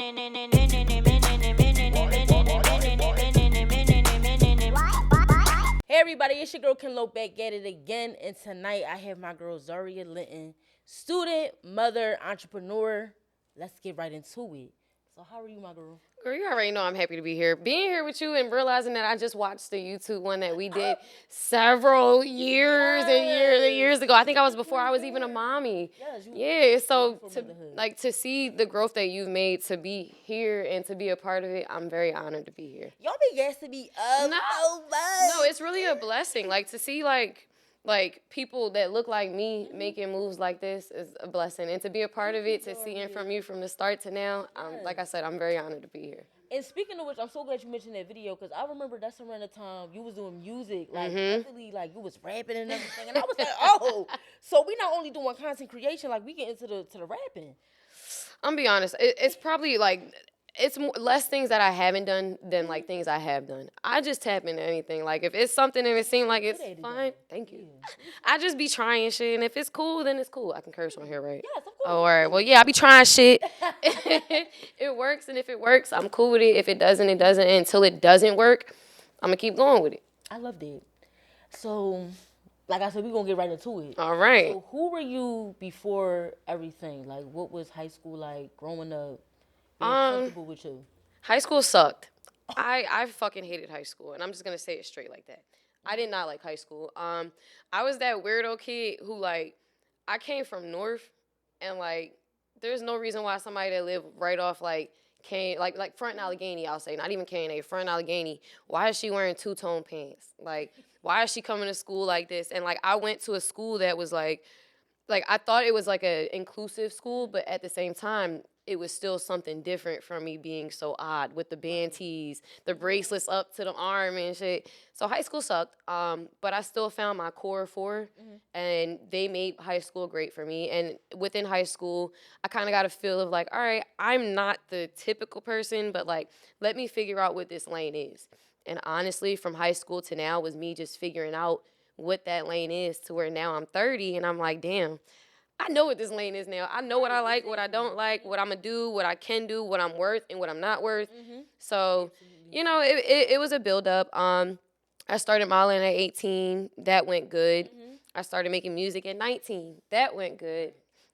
Hey everybody, it's your girl Kenlo back at it again, and tonight I have my girl Zaria Linton, student, mother, entrepreneur. Let's get right into it. So how are you, my girl? Girl, you already know I'm happy to be here. Being here with you and realizing that I just watched the YouTube one that we did several years and years ago. I think I was before I was even a mommy. Yeah, so to see the growth that you've made, to be here and to be a part of it, I'm very honored to be here. Y'all be gassing me up so much. No, it's really a blessing. Like to see like people that look like me making moves like this is a blessing, and to be a part of it, to see it from you from the start to now, like I said, I'm very honored to be here. And speaking of which, I'm so glad you mentioned that video, because I remember that's around the time you was doing music, like definitely, like you was rapping and everything, and I was like, oh, so we not only doing content creation, like we get into the rapping. I'm gonna be honest, it's probably like it's less things that I haven't done than like things I have done. I just tap into anything. Like if it's something and it seems like it's fine, thank you. I just be trying shit, and if it's cool, then it's cool. I can curse on here, right? Yes, of course. Oh, all right. Well, yeah, I be trying shit. It works, and if it works, I'm cool with it. If it doesn't, it doesn't. And until it doesn't work, I'm gonna keep going with it. I loved it. So, like I said, we're gonna get right into it. All right. So who were you before everything? Like, what was high school like growing up? Being comfortable with you? High school sucked. I fucking hated high school, and I'm just gonna say it straight like that. I did not like high school. I was that weirdo kid who like I came from North, and like there's no reason why somebody that lived right off like Front Allegheny, I'll say, not even K&A, Front Allegheny, why is she wearing two-tone pants? Like why is she coming to school like this? And like I went to a school that was like I thought it was like a inclusive school, but at the same time, it was still something different from me being so odd with the band tees, the bracelets up to the arm and shit. So high school sucked, but I still found my core four, and they made high school great for me. And within high school, I kind of got a feel of like, all right, I'm not the typical person, but like, let me figure out what this lane is. And honestly, from high school to now was me just figuring out what that lane is, to where now I'm 30 and I'm like, damn, I know what this lane is now. I know what I like, what I don't like, what I'm going to do, what I can do, what I'm worth, and what I'm not worth. So, you know, it was a build-up. I started modeling at 18. That went good. I started making music at 19. That went good.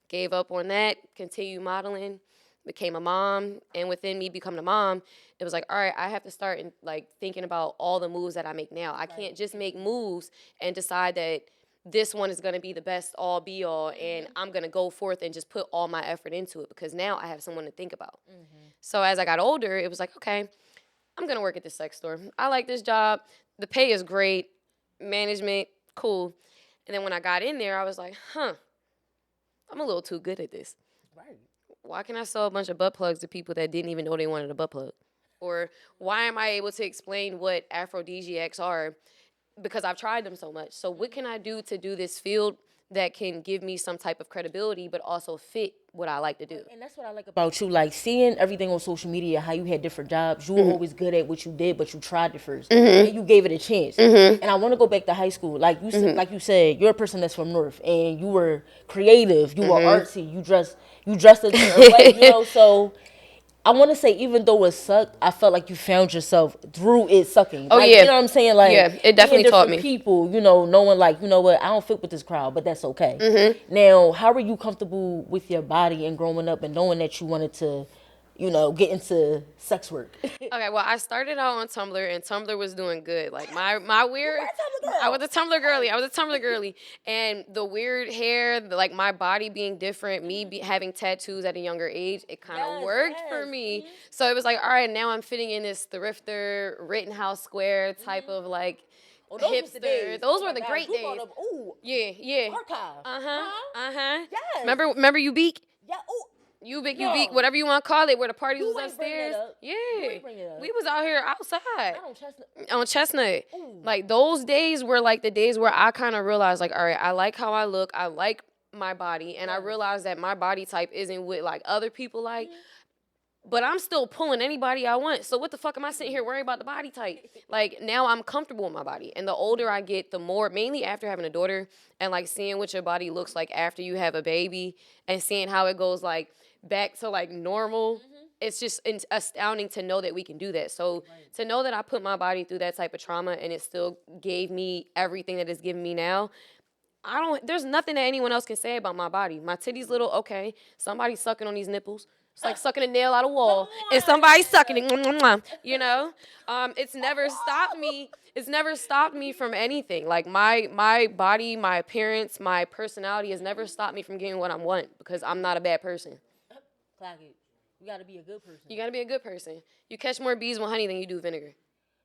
Gave up on that, continued modeling, became a mom. And within me becoming a mom, it was like, all right, I have to start like thinking about all the moves that I make now. I can't just make moves and decide that this one is going to be the best all be all, and I'm going to go forth and just put all my effort into it, because now I have someone to think about. So as I got older, it was like, okay, I'm going to work at this sex store. I like this job. The pay is great. Management, cool. And then when I got in there, I was like, I'm a little too good at this. Right. Why can I sell a bunch of butt plugs to people that didn't even know they wanted a butt plug? Or why am I able to explain what aphrodisiacs are? Because I've tried them so much. So what can I do to do this field that can give me some type of credibility, but also fit what I like to do? And that's what I like about you, like seeing everything on social media, how you had different jobs. You were always good at what you did, but you tried it first, and you gave it a chance. And I want to go back to high school. Like you said, you're a person that's from North, and you were creative, you were artsy, you dressed a certain way, you know. So I want to say, even though it sucked, I felt like you found yourself through it sucking. Oh, like, yeah. You know what I'm saying? Like, yeah, it definitely taught me. People, you know, knowing like, you know what, I don't fit with this crowd, but that's okay. Now, how were you comfortable with your body and growing up and knowing that you wanted to, you know, get into sex work? Okay, well, I started out on Tumblr, and Tumblr was doing good. Like my weird, I was a Tumblr girly, and the weird hair, like my body being different, me having tattoos at a younger age, it kind of worked for me. So it was like, all right, now I'm fitting in this thrifter, Rittenhouse Square type of like hipster. Those were the great days. Yeah. Archive. Yes. Remember you beak? Yeah. Ooh. You beak, whatever you want to call it, where the party was upstairs. Yeah. We was out here outside. On Chestnut. On Chestnut. Ooh. Like those days were like the days where I kind of realized like, all right, I like how I look. I like my body. And I realized that my body type isn't what like other people like. But I'm still pulling anybody I want. So what the fuck am I sitting here worrying about the body type? Like, now I'm comfortable with my body. And the older I get, the more, mainly after having a daughter, and like seeing what your body looks like after you have a baby, and seeing how it goes like back to like normal. it's just astounding to know that we can do that. So to know that I put my body through that type of trauma and it still gave me everything that it's given me now, there's nothing that anyone else can say about my body. My titties little, okay. Somebody's sucking on these nipples. It's like sucking a nail out of wall. And somebody's sucking it, you know? It's never stopped me. It's never stopped me from anything. Like my body, my appearance, my personality has never stopped me from getting what I want because I'm not a bad person. Clock it. You gotta be a good person. You gotta be a good person. You catch more bees with honey than you do vinegar.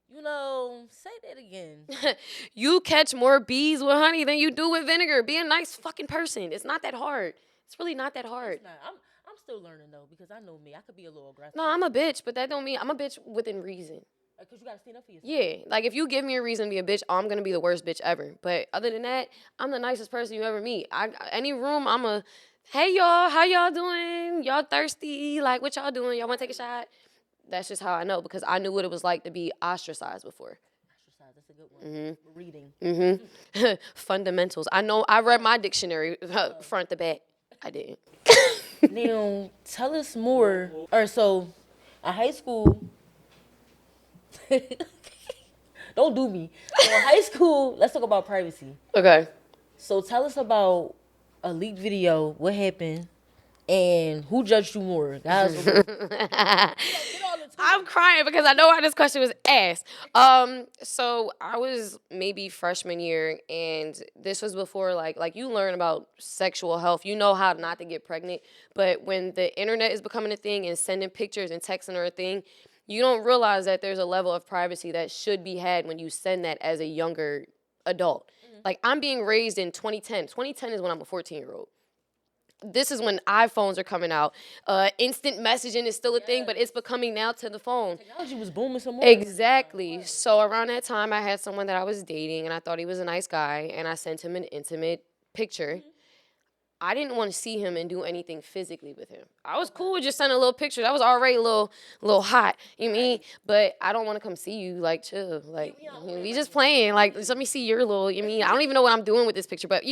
You know, say that again. You catch more bees with honey than you do with vinegar. Be a nice fucking person. It's not that hard. It's really not that hard. It's not. I'm still learning though because I know me. I could be a little aggressive. No, I'm a bitch, but that don't mean I'm a bitch within reason. Because you gotta stand up for yourself. Yeah, like if you give me a reason to be a bitch, I'm gonna be the worst bitch ever. But other than that, I'm the nicest person you ever meet. Any room, hey y'all, how y'all doing? Y'all thirsty? Like what y'all doing? Y'all wanna take a shot? That's just how I know because I knew what it was like to be ostracized before. Ostracized, that's a good one. Reading. Fundamentals. I read my dictionary front to back. I didn't. Now, tell us more. Or so, in high school, don't do me. So in high school, let's talk about privacy. Okay. So tell us about a leaked video, what happened, and who judged you more, guys? I'm crying because I know why this question was asked. So I was maybe freshman year, and this was before like you learn about sexual health. You know how not to get pregnant, but when the internet is becoming a thing and sending pictures and texting are a thing, you don't realize that there's a level of privacy that should be had when you send that as a younger adult. Like I'm being raised in 2010. 2010 is when I'm a 14-year-old. This is when iPhones are coming out. Instant messaging is still a thing, but it's becoming now to the phone. Technology was booming some more. Exactly. So around that time, I had someone that I was dating, and I thought he was a nice guy, and I sent him an intimate picture. I didn't want to see him and do anything physically with him. I was cool with just sending a little picture. That was already a little hot, you mean? But I don't want to come see you, like, chill. Like, we just playing. Like, let me see your little, you mean? I don't even know what I'm doing with this picture, but,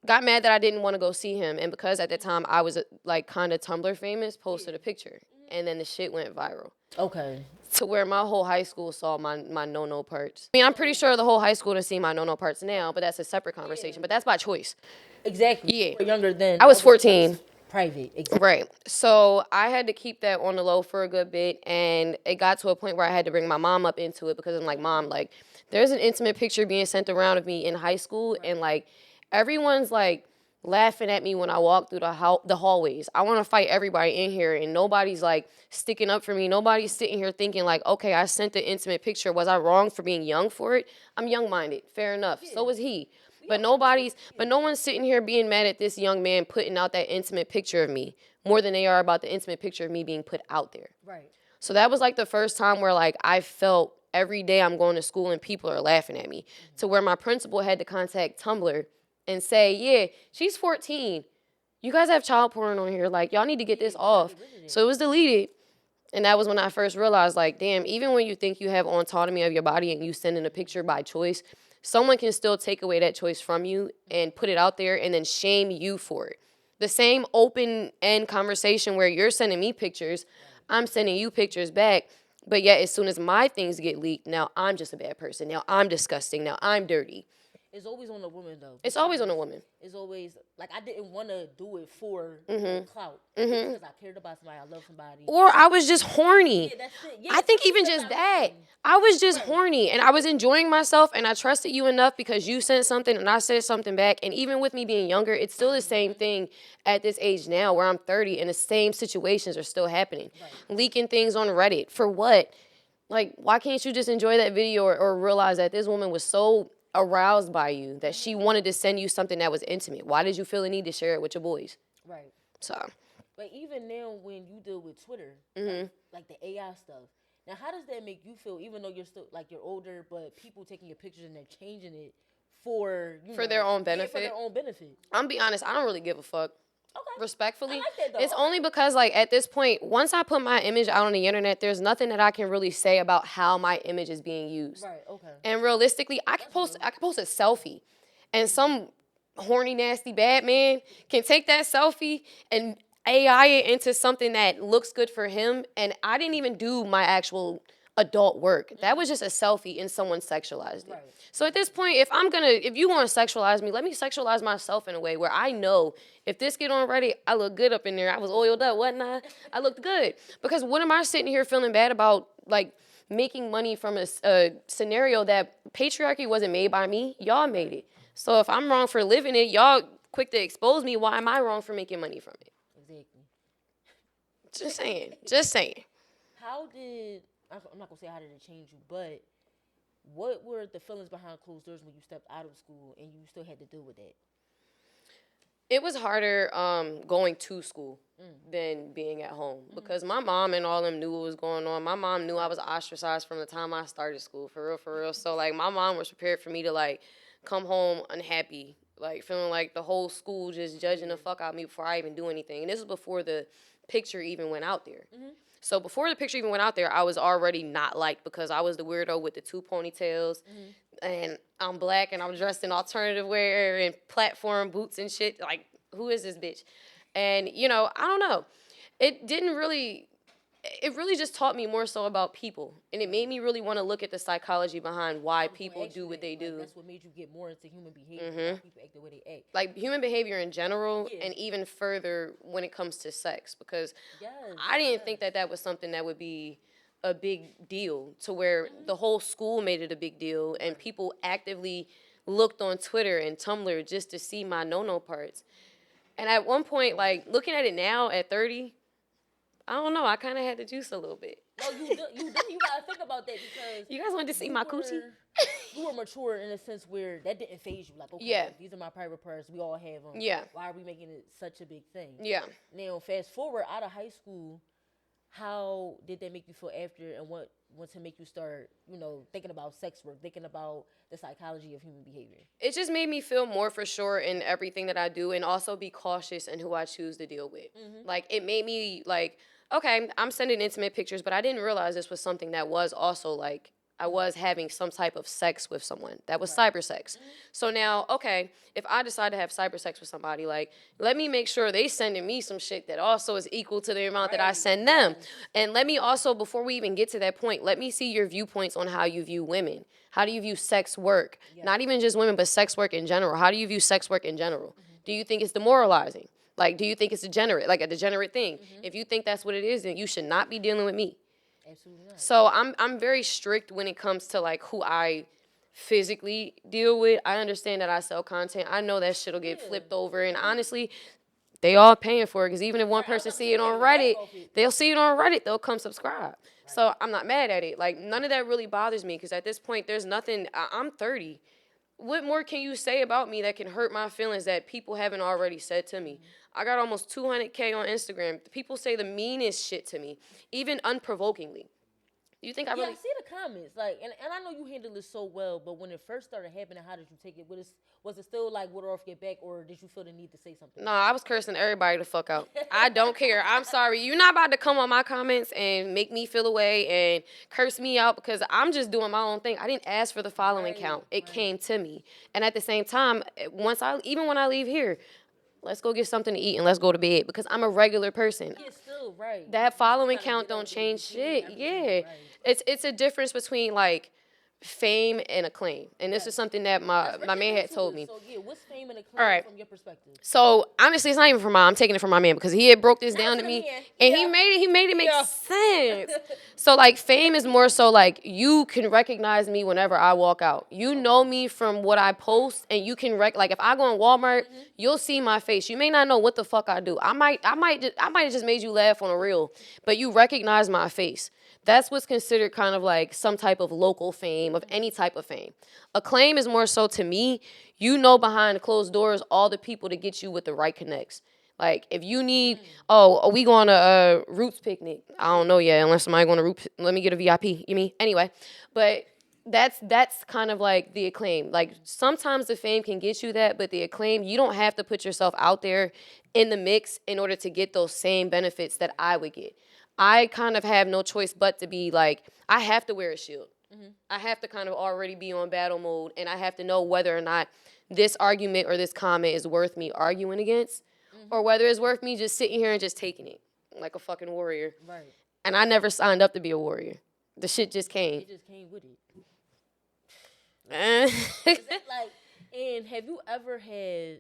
got mad that I didn't want to go see him. And because at that time I was like kind of Tumblr famous, posted a picture. And then the shit went viral. Okay. To where my whole high school saw my no-no parts. I mean, I'm pretty sure the whole high school has seen my no-no parts now, but that's a separate conversation. But that's by choice. Exactly. Yeah. You were younger then. I was 14. Private. Exactly. Right. So I had to keep that on the low for a good bit. And it got to a point where I had to bring my mom up into it because I'm like, Mom, like, there's an intimate picture being sent around of me in high school. Right. And, like, everyone's, like, laughing at me when I walk through the hallways. I want to fight everybody in here, and nobody's, like, sticking up for me. Nobody's sitting here thinking, like, okay, I sent the intimate picture. Was I wrong for being young for it? I'm young-minded. Fair enough. Yeah. So was he. But no one's sitting here being mad at this young man putting out that intimate picture of me more than they are about the intimate picture of me being put out there. Right. So that was, like, the first time where, like, I felt every day I'm going to school and people are laughing at me, to where my principal had to contact Tumblr and say, yeah, she's 14. You guys have child porn on here. Like, y'all need to get this off. So it was deleted. And that was when I first realized, like, damn, even when you think you have autonomy of your body and you send in a picture by choice, someone can still take away that choice from you and put it out there and then shame you for it. The same open-end conversation where you're sending me pictures, I'm sending you pictures back. But yet, as soon as my things get leaked, now I'm just a bad person. Now I'm disgusting. Now I'm dirty. It's always on the woman, though. It's always on the woman. It's always, like, I didn't want to do it for clout. Because I cared about somebody, I love somebody. Or I was just horny. Yeah, that's it. Yeah, I think even just that. I was just horny, and I was enjoying myself, and I trusted you enough because you sent something, and I said something back. And even with me being younger, it's still the same thing at this age now where I'm 30, and the same situations are still happening. Right. Leaking things on Reddit. For what? Like, why can't you just enjoy that video or realize that this woman was so aroused by you that she wanted to send you something that was intimate? Why did you feel the need to share it with your boys? Right. So. But even now when you deal with Twitter, like the AI stuff, now how does that make you feel, even though you're still, like, you're older, but people taking your pictures and they're changing it for their own benefit? For their own benefit. I'm be honest, I don't really give a fuck. Okay. Respectfully. I like that, though. It's only because, like, at this point, once I put my image out on the internet, there's nothing that I can really say about how my image is being used. Right, okay. And realistically, I can post a selfie, and some horny, nasty, bad man can take that selfie and AI it into something that looks good for him, and I didn't even do my actual adult work. That was just a selfie and someone sexualized it. Right. So at this point, if you want to sexualize me, let me sexualize myself in a way where I know if this get on Reddit, I look good up in there. I was oiled up, wasn't I? I looked good. Because what am I sitting here feeling bad about, like, making money from a scenario that patriarchy wasn't made by me? Y'all made it. So if I'm wrong for living it, y'all quick to expose me. Why am I wrong for making money from it? Exactly. Just saying. Just saying. How did I'm not gonna say how did it change you, but what were the feelings behind closed doors when you stepped out of school and you still had to deal with that? It was harder going to school than being at home because my mom and all them knew what was going on. My mom knew I was ostracized from the time I started school, for real, for real. So, like, my mom was prepared for me to, like, come home unhappy, like, feeling like the whole school just judging the fuck out of me before I even do anything. And this was before the picture even went out there. So before the picture even went out there, I was already not liked because I was the weirdo with the two ponytails, and I'm black and I'm dressed in alternative wear and platform boots and shit. Like, who is this bitch? And I don't know. It didn't really. It really just taught me more so about people, and it made me really want to look at the psychology behind why people do what they do. That's what made you get more into human behavior. Why people act the way they act. Like human behavior in general, and even further when it comes to sex, because I didn't think that was something that would be a big deal to where the whole school made it a big deal, and people actively looked on Twitter and Tumblr just to see my no-no parts. And at one point, like, looking at it now at 30, I don't know, I kind of had to juice a little bit. No, you do. You gotta think about that because you guys wanted to see my coochie. You were mature in a sense where that didn't phase you. Like, okay, these are my private parts. We all have them. Yeah. Why are we making it such a big thing? Yeah. Now, fast forward out of high school, how did that make you feel after, and what to make you start, thinking about sex work, thinking about the psychology of human behavior? It just made me feel more for sure in everything that I do, and also be cautious in who I choose to deal with. Like, it made me like, okay, I'm sending intimate pictures, but I didn't realize this was something that was also like, I was having some type of sex with someone. That was cyber sex. So now, okay, if I decide to have cyber sex with somebody, like, let me make sure they sending me some shit that also is equal to the amount that I send them. And let me also, before we even get to that point, let me see your viewpoints on how you view women. How do you view sex work? Not even just women, but sex work in general. How do you view sex work in general? Do you think it's demoralizing? Like, do you think it's like a degenerate thing? If you think that's what it is, then you should not be dealing with me. Absolutely not. So I'm very strict when it comes to, like, who I physically deal with. I understand that I sell content. I know that shit'll get flipped over, and honestly, they all paying for it, because even if one person see it on Reddit, they'll see it on Reddit, they'll come subscribe. So I'm not mad at it. Like, none of that really bothers me, because at this point, there's nothing. I'm 30. What more can you say about me that can hurt my feelings that people haven't already said to me? I got almost 200K on Instagram. People say the meanest shit to me, even unprovokingly. You think I really? I see the comments, like, and I know you handled it so well, but when it first started happening, how did you take it? Was it still like water off your back, or did you feel the need to say something? No, I was cursing everybody the fuck out. I don't care. I'm sorry. You're not about to come on my comments and make me feel away and curse me out, because I'm just doing my own thing. I didn't ask for the following count. It came to me. And at the same time, even when I leave here, let's go get something to eat and let's go to bed, because I'm a regular person. Yeah, still, right. That following count don't change shit. Yeah. It's a difference between, like, fame and acclaim. And this is something that my man had told me. So, yeah, what's fame and acclaim from your perspective? So, honestly, it's not even from I'm taking it from my man, because he had broke this down to me, and he made it make sense. So, like, fame is more so like, you can recognize me whenever I walk out. You know me from what I post, and you can like, if I go in Walmart, you'll see my face. You may not know what the fuck I do. I might have just made you laugh on a reel, but you recognize my face. That's what's considered kind of like some type of local fame, of any type of fame. Acclaim is more so, to me, you know behind closed doors all the people to get you with the right connects. Like, if you need, are we going to a Roots picnic? I don't know yet, unless somebody going to Roots, let me get a VIP, you mean? Anyway, but that's kind of like the acclaim. Like, sometimes the fame can get you that, but the acclaim, you don't have to put yourself out there in the mix in order to get those same benefits that I would get. I kind of have no choice but to be like, I have to wear a shield. I have to kind of already be on battle mode, and I have to know whether or not this argument or this comment is worth me arguing against, or whether it's worth me just sitting here and just taking it like a fucking warrior. Right. And I never signed up to be a warrior. The shit just came. It just came with it. Eh. Is it like, and have you ever had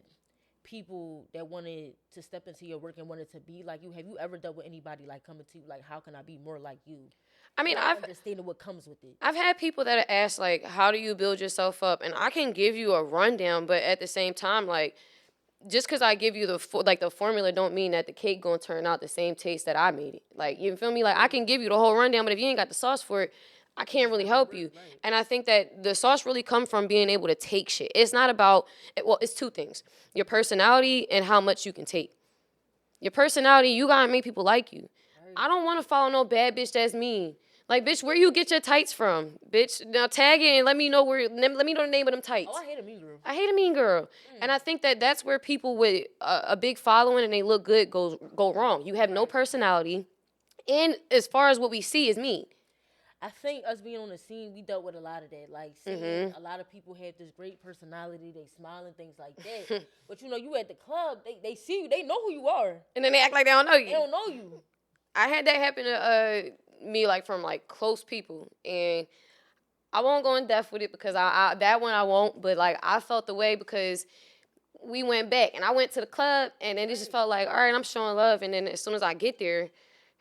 people that wanted to step into your work and wanted to be like you? Have you ever dealt with anybody like coming to you like, how can I be more like you? I mean, I've understanding what comes with it. I've had people that have asked like, how do you build yourself up? And I can give you a rundown, but at the same time, like, just because I give you the formula don't mean that the cake gonna turn out the same taste that I made it. Like, you feel me? Like, I can give you the whole rundown, but if you ain't got the sauce for it, I can't really help you. And I think that the sauce really come from being able to take shit. It's not about, well, it's two things: your personality and how much you can take. Your personality, you gotta make people like you. I don't want to follow no bad bitch that's mean. Like, bitch, where you get your tights from? Bitch, now tag it and let me know let me know the name of them tights. Oh, I hate a mean girl. I hate a mean girl. And I think that that's where people with a big following and they look good go wrong. You have no personality. And as far as what we see is mean. I think us being on the scene, we dealt with a lot of that. Like, seeing a lot of people have this great personality, they smile and things like that. But, you at the club, they see you, they know who you are. And then they act like they don't know you. They don't know you. I had that happen to me, like, from, like, close people. And I won't go in depth with it because I that one I won't. But, like, I felt the way because we went back. And I went to the club, and then it just felt like, all right, I'm showing love. And then as soon as I get there,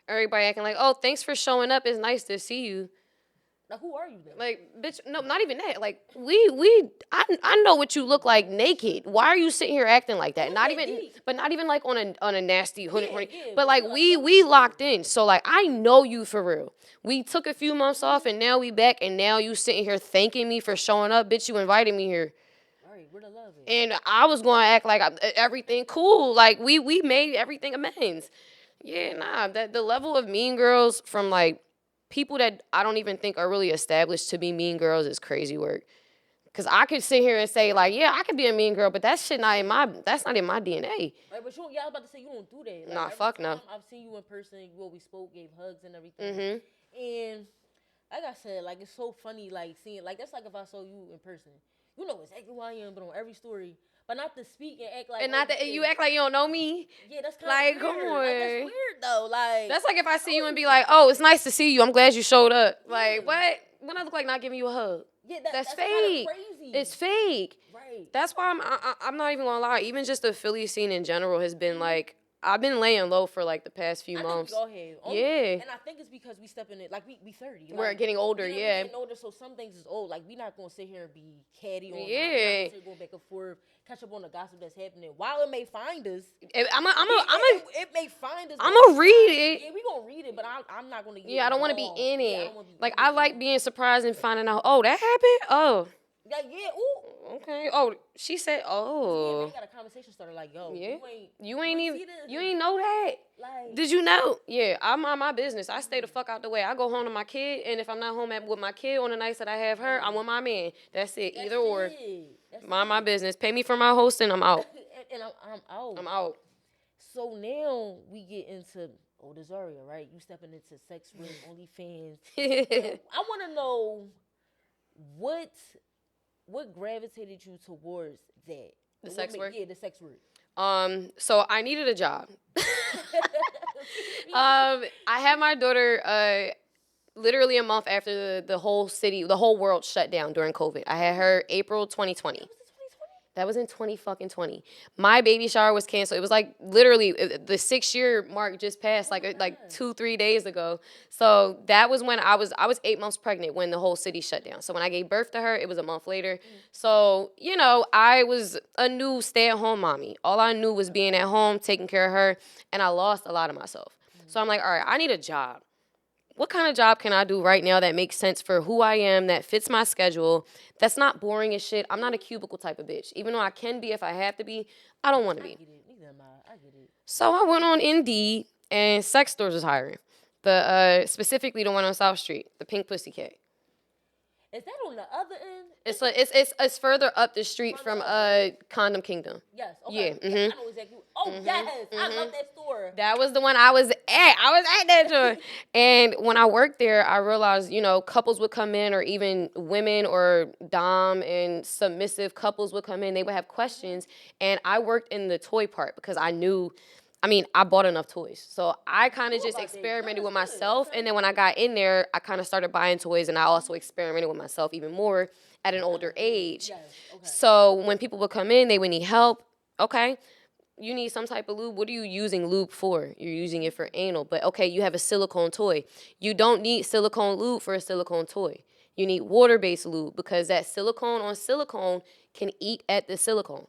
everybody acting like, oh, thanks for showing up. It's nice to see you. Now, who are you then? Like, bitch, no, not even that. Like, I know what you look like naked. Why are you sitting here acting like that? Not even like on a nasty horny. But like we locked in. So like I know you for real. We took a few months off and now we back and now you sitting here thanking me for showing up. Bitch, you invited me here. All right, where the love is? And I was going to act like everything cool. Like we made everything amends. Yeah, nah. That the level of mean girls from like people that I don't even think are really established to be mean girls is crazy work. Cause I could sit here and say like, yeah, I could be a mean girl, but that's not in my DNA. Right, but I was about to say you don't do that. Like, nah, fuck no. I've seen you in person. We spoke, gave hugs and everything. And like I said, like it's so funny, like seeing, like that's like if I saw you in person. You know exactly who I am, but on every story. But not to speak and act like. And not that you act like you don't know me. Yeah, that's kind like, of weird. Come on. Like, that's weird though. Like that's like if I see you and be like, oh, it's nice to see you. I'm glad you showed up. Like what? When I look like not giving you a hug. Yeah, that's fake. Crazy. It's fake. Right. That's why I'm not even gonna lie. Even just the Philly scene in general has been like I've been laying low for like the past few months. Yeah. And I think it's because we step in it like we 30. Like, we're getting older, we're getting older, so some things is old. Like we not gonna sit here and be catty on going back and forth, catch up on the gossip that's happening. While it may find us, it may find us. I'm gonna read it. Yeah, we gonna read it, but I'm not gonna. Yeah, I don't want to be in it. Like I like being surprised and finding out. Oh, that happened. Oh. Yeah. Ooh. Okay. Oh, she said. Oh. Yeah, we got a conversation started like, yo. Yeah. You ain't ain't know that. Like. Did you know? Yeah. I'm on my business. I stay the fuck out the way. I go home to my kid, and if I'm not home with my kid on the nights that I have her, I'm with my man. That's it. Either or. Mind my business. Pay me for my hosting. I'm out. And I'm out. I'm out. So now we get into the Zaria, right? You stepping into sex room, OnlyFans. I want to know what gravitated you towards that? The sex work? Yeah, the sex work. So I needed a job. I had my daughter literally a month after the whole world shut down during COVID. I had her April 2020. That was in 2020. My baby shower was canceled. It was like literally the 6-year mark just passed like 2-3 days ago. So that was when I was 8 months pregnant when the whole city shut down. So when I gave birth to her, it was a month later. So, I was a new stay-at-home mommy. All I knew was being at home, taking care of her, and I lost a lot of myself. So I'm like, all right, I need a job. What kind of job can I do right now that makes sense for who I am, that fits my schedule, that's not boring as shit? I'm not a cubicle type of bitch. Even though I can be if I have to be, I don't want to be. I get it. So I went on Indeed, and sex stores was hiring. Specifically the one on South Street, the Pink Pussycat. Is that on the other end? It's further up the street from Condom Kingdom. Yes. Yeah. Okay. Yes, I know exactly. Oh yes, I love that store. That was the one I was at. I was at that joint. And when I worked there, I realized, couples would come in, or even women or dom and submissive couples would come in. They would have questions. And I worked in the toy part because I bought enough toys. So I kind of just experimented with myself. And then when I got in there, I kind of started buying toys, and I also experimented with myself even more at an older age. Yes. Okay. So when people would come in, they would need help. Okay, you need some type of lube. What are you using lube for? You're using it for anal. But okay, you have a silicone toy. You don't need silicone lube for a silicone toy. You need water-based lube because that silicone on silicone can eat at the silicone.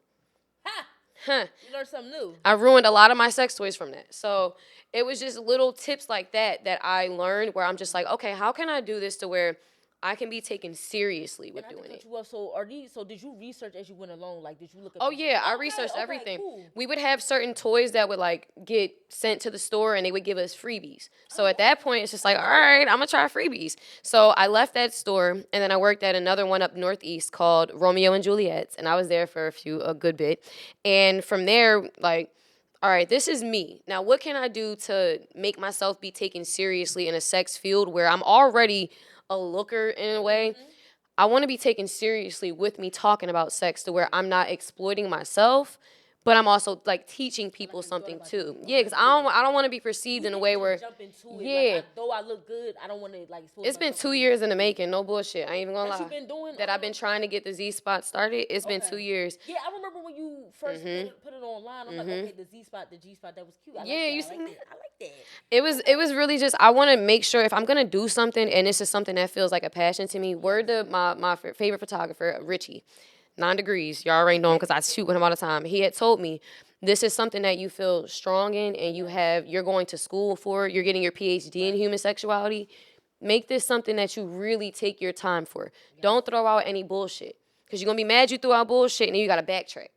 Ha! Huh. You learned something new. I ruined a lot of my sex toys from that. So it was just little tips like that I learned where I'm just like, okay, how can I do this to where I can be taken seriously with doing it? So did you research as you went along? Like, did you look at? Oh yeah, I researched everything. Cool. We would have certain toys that would like get sent to the store, and they would give us freebies. So at that point, it's just like, all right, I'm gonna try freebies. So I left that store, and then I worked at another one up northeast called Romeo and Juliet's, and I was there for a good bit. And from there, like, all right, this is me. Now, what can I do to make myself be taken seriously in a sex field where I'm already a looker in a way? I want to be taken seriously with me talking about sex to where I'm not exploiting myself, but I'm also like teaching people something too. Yeah, because I don't want to be perceived in a way where jump into it. Like, though I look good, I don't want to like. It's been 2 years in the making. No bullshit. I ain't even gonna lie. What you been doing? That I've been trying to get the Z spot started. It's been 2 years. Yeah, I remember when you first put it online. I'm like, okay, the G spot, that was cute. You seen that? I like that. It was really just, I want to make sure if I'm gonna do something and this is something that feels like a passion to me. Word to my favorite photographer, Richie, 9 Degrees. Y'all already know him because I shoot with him all the time. He had told me, this is something that you feel strong in and you're going to school for, you're getting your PhD in human sexuality. Make this something that you really take your time for. Don't throw out any bullshit because you're going to be mad you threw out bullshit and then you got to backtrack.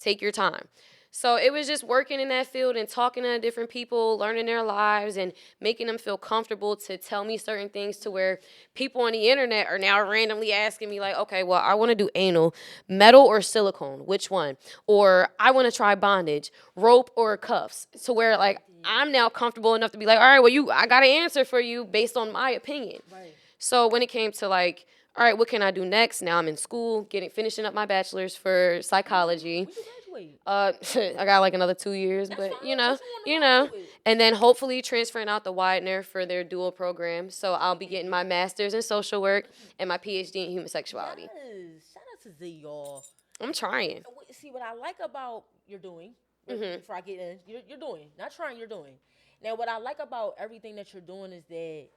Take your time. So it was just working in that field and talking to different people, learning their lives and making them feel comfortable to tell me certain things to where people on the internet are now randomly asking me like, okay, well, I want to do anal, metal or silicone, which one? Or I want to try bondage, rope or cuffs, to where like I'm now comfortable enough to be like, all right, well, I got an answer for you based on my opinion. Right. So when it came to like, all right, what can I do next? Now I'm in school, finishing up my bachelor's for psychology. When you graduate? I got like another 2 years, but and then hopefully transferring out the Widener for their dual program. So I'll be getting my master's in social work and my PhD in human sexuality. Yes. Shout out to Z, y'all. I'm trying. See, what I like about you're doing, before I get in, you're doing, not trying, you're doing. Now, what I like about everything that you're doing is that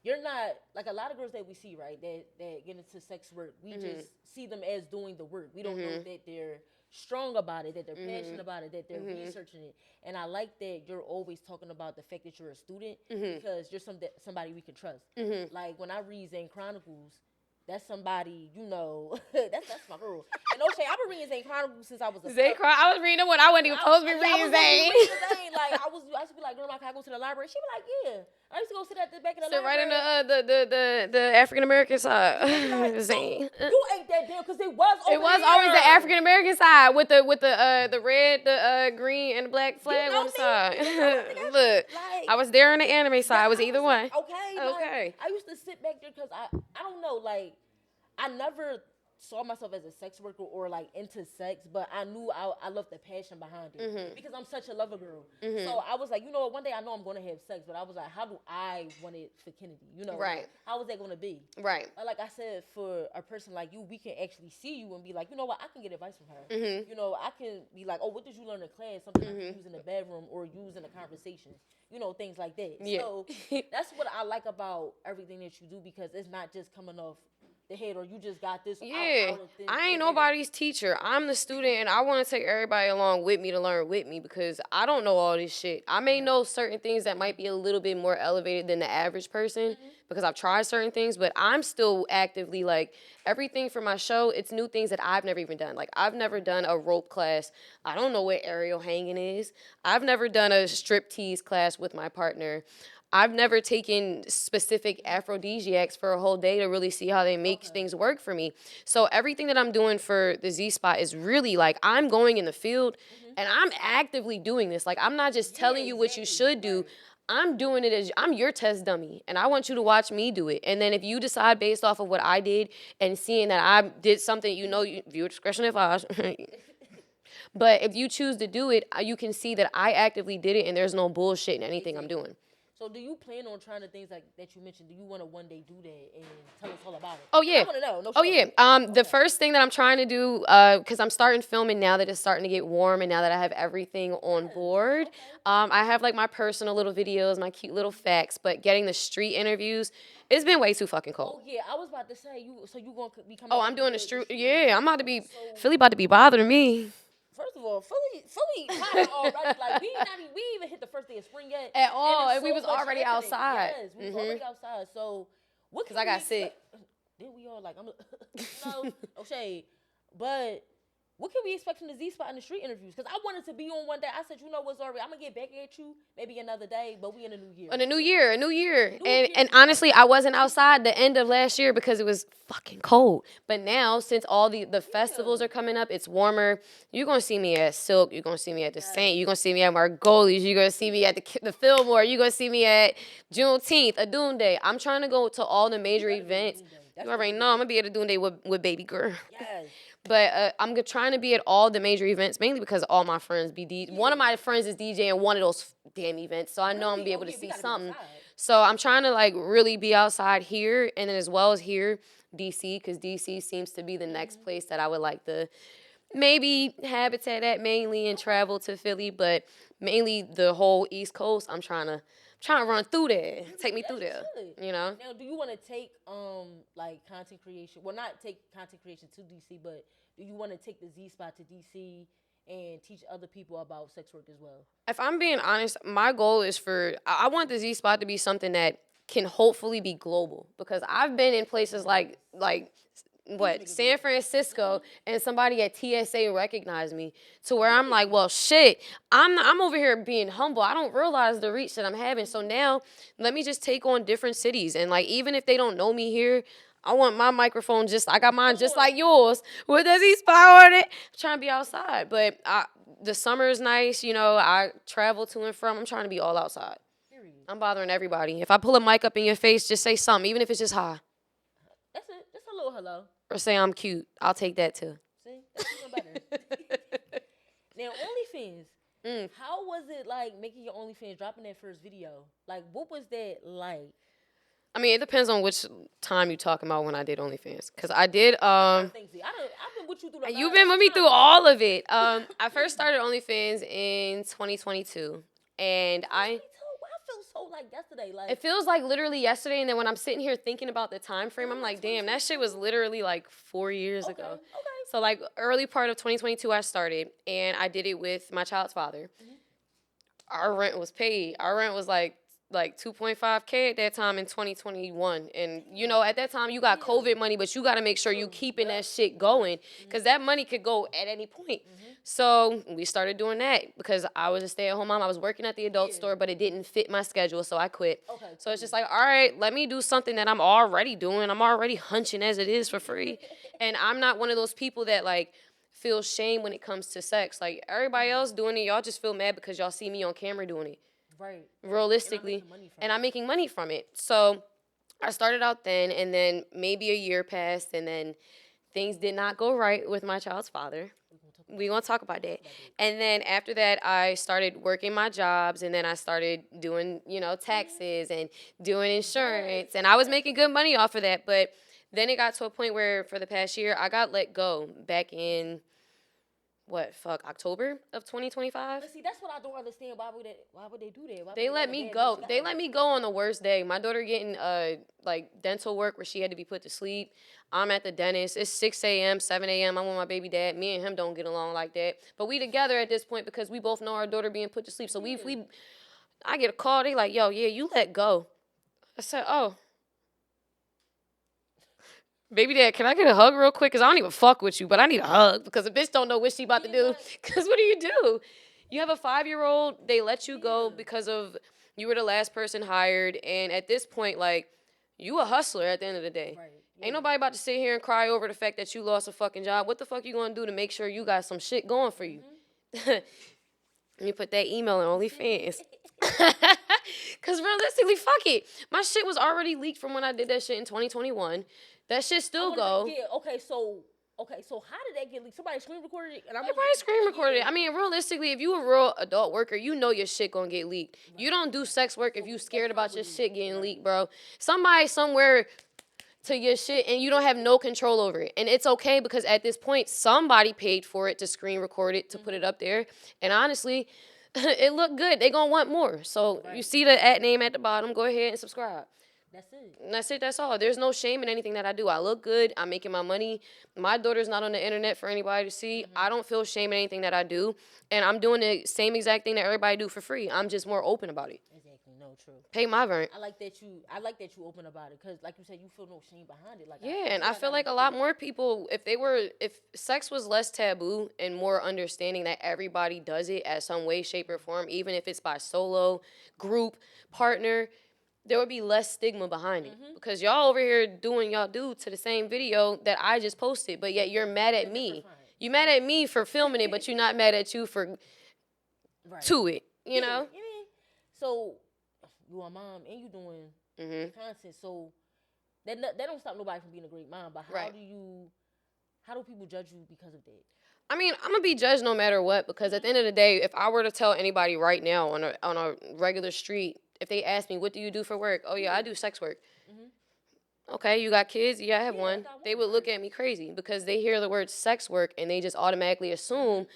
you're not, like a lot of girls that we see, right, that get into sex work, we just see them as doing the work. We don't know that they're strong about it, that they're passionate about it, that they're researching it. And I like that you're always talking about the fact that you're a student because you're somebody we can trust. Like, when I read Zane Chronicles, that's somebody, that's my girl. And O'Shea, I've been reading Zane Chronicles since I was a I was reading when I wasn't even supposed to be reading Zane. Like, I used to be like, girl, can I go to the library? She'd be like, yeah. I used to go sit at the back of the sit library. Right in the African American side. Like, Zane. You ain't that damn because it was always the African American side with the red, the green, and the black flag on the side. Look, I was there on the anime side. I was either one. Okay. Like, I used to sit back there because I don't know, like, I never saw myself as a sex worker or like into sex, but I knew I loved the passion behind it because I'm such a lover girl. So I was like, one day I know I'm going to have sex, but I was like, how do I want it for Kennedy? Right? How is that going to be? Right. Like I said, for a person like you, we can actually see you and be like, you know what, I can get advice from her. I can be like, oh, what did you learn in class? Something I can use in the bedroom or use in a conversation. Things like that. Yeah. So that's what I like about everything that you do because it's not just coming off the head or you just got this. Yeah, I ain't nobody's teacher. I'm the student and I want to take everybody along with me to learn with me because I don't know all this shit. I may know certain things that might be a little bit more elevated than the average person because I've tried certain things, but I'm still actively like everything for my show. It's new things that I've never even done. Like I've never done a rope class. I don't know what aerial hanging is. I've never done a striptease class with my partner. I've never taken specific aphrodisiacs for a whole day to really see how they make things work for me. So everything that I'm doing for the Z Spot is really like I'm going in the field and I'm actively doing this. Like I'm not just telling you what you should do. I'm doing it as I'm your test dummy, and I want you to watch me do it. And then if you decide based off of what I did and seeing that I did something, viewer discretion advised. But if you choose to do it, you can see that I actively did it, and there's no bullshit in anything I'm doing. So do you plan on trying to things like that you mentioned? Do you want to one day do that and tell us all about it? Oh yeah. I want to know. No Oh yeah. The first thing that I'm trying to do, because I'm starting filming now that it's starting to get warm, and now that I have everything on board, I have like my personal little videos, my cute little facts. But getting the street interviews, it's been way too fucking cold. Oh yeah, I was about to say you. So you gonna be coming? Oh, I'm doing the street. Yeah, I'm about to be. Philly about to be bothering me. First of all, Philly kind of already like we ain't even hit the first day of spring yet At all, and so we was already happening. outside. Yes, we was already outside. So what? Because I got sick. Then we all like I'm no shade, but. What can we expect from the Z Spot in the street interviews? Because I wanted to be on one day. I said, you know what's already, I'm going to get back at you maybe another day, but we in a new year. In a new year. And honestly, I wasn't outside the end of last year because it was fucking cold. But now, since all the festivals are coming up, it's warmer. You're going to see me at Silk. You're going to see me at the Saint. You're going to see me at Margolies. You're going to see me at the Fillmore. You're going to see me at Juneteenth, a Doom Day. I'm trying to go to all the major events. You already know I'm going to be at a Doom Day with baby girl. Yes. But I'm trying to be at all the major events, mainly because all my friends be DJ. One of my friends is DJing one of those damn events, so I know I'm going to be able to see something. So I'm trying to, like, really be outside here, and then as well as here, D.C., because D.C. seems to be the next place that I would like to maybe habitat at mainly and travel to Philly, but mainly the whole East Coast, I'm trying to run through there. Take me through there. You know? Now, do you want to take like content creation? Well, not take content creation to DC, but do you want to take the Z Spot to DC and teach other people about sex work as well? If I'm being honest, my goal is I want the Z Spot to be something that can hopefully be global, because I've been in places like San Francisco, and somebody at TSA recognized me to where I'm like, well, shit, I'm over here being humble. I don't realize the reach that I'm having. So now let me just take on different cities. And like, even if they don't know me here, I want my microphone I got mine just like yours with the Z Spot on it. I'm trying to be outside. But the summer is nice. You know, I travel to and from. I'm trying to be all outside. I'm bothering everybody. If I pull a mic up in your face, just say something, even if it's just hi. That's it. Just a little hello. Or say I'm cute. I'll take that too. See? That's even better. Now, OnlyFans. How was it like making your OnlyFans, dropping that first video? Like, what was that like? I mean, it depends on which time you're talking about when I did OnlyFans. Because I did, I've been with you through the you've been with me through all of it. I first started OnlyFans in 2022. And I feel so like yesterday. Like, it feels like literally yesterday, and then when I'm sitting here thinking about the time frame, I'm like, damn, that shit was literally like 4 years ago. Okay. So like early part of 2022, I started, and I did it with my child's father. Our rent was paid. Our rent was like 2.5K at that time in 2021. And, you know, at that time, you got COVID money, but you got to make sure you keeping that shit going, because that money could go at any point. So we started doing that because I was a stay-at-home mom. I was working at the adult store, but it didn't fit my schedule, so I quit. So it's just like, all right, let me do something that I'm already doing. I'm already hunching as it is for free. And I'm not one of those people that, like, feel shame when it comes to sex. Like, everybody else doing it, y'all just feel mad because y'all see me on camera doing it. Right. Realistically. And I'm making money from it. So I started out then, and then maybe a year passed, and then things did not go right with my child's father. We're going to talk about that. And then after that, I started working my jobs, and then I started doing, you know, taxes and doing insurance. And I was making good money off of that. But then it got to a point where for the past year, I got let go back in, October of 2025? But see, that's what I don't understand. Why would they do that? They let me go. They let me go on the worst day. My daughter getting dental work where she had to be put to sleep. I'm at the dentist. It's 6 a.m., 7 a.m. I'm with my baby dad. Me and him don't get along like that. But we together at this point because we both know our daughter being put to sleep. So I get a call. They like, yo, yeah, you let go. I said, oh. Baby dad, can I get a hug real quick? Because I don't even fuck with you, but I need a hug because the bitch don't know what she about to do. Because what do? You have a 5-year-old. They let you go because of You were the last person hired, and at this point, like, you a hustler at the end of the day. Right. Yeah. Ain't nobody about to sit here and cry over the fact that you lost a fucking job. What the fuck you gonna do to make sure you got some shit going for you? Let me put that email on OnlyFans. Because realistically, fuck it. My shit was already leaked from when I did that shit in 2021. That shit still go. Yeah, okay, so how did that get leaked? Somebody screen recorded it? And I'm Everybody screen recorded it. I mean, realistically, if you a real adult worker, you know your shit gonna get leaked. Right. You don't do sex work if you scared about your shit getting leaked, bro. Somebody somewhere to your shit and you don't have no control over it. And it's okay because at this point, somebody paid for it to screen record it, to put it up there. And honestly, it looked good. They gonna want more. So you see the at name at the bottom, go ahead and subscribe. That's it. That's it. That's all. There's no shame in anything that I do. I look good. I'm making my money. My daughter's not on the internet for anybody to see. I don't feel shame in anything that I do. And I'm doing the same exact thing that everybody do for free. I'm just more open about it. Exactly. No, true. Pay my rent. I like that you open about it because, like you said, you feel no shame behind it. Like I feel like a lot more people, if sex was less taboo and more understanding that everybody does it at some way, shape, or form, even if it's by solo, group, partner, there would be less stigma behind it. Because y'all over here doing y'all do to the same video that I just posted, but yet you're mad at me. You mad at me for filming it, but you're not mad at you for to it, you know? Yeah. So you a mom and you doing content, so that don't stop nobody from being a great mom. But how do people judge you because of that? I mean, I'm gonna be judged no matter what, because at the end of the day, if I were to tell anybody right now on a regular street, if they ask me, what do you do for work? Oh, yeah, I do sex work. Okay, you got kids? Yeah, I have one. They would look at me crazy because they hear the word sex work and they just automatically assume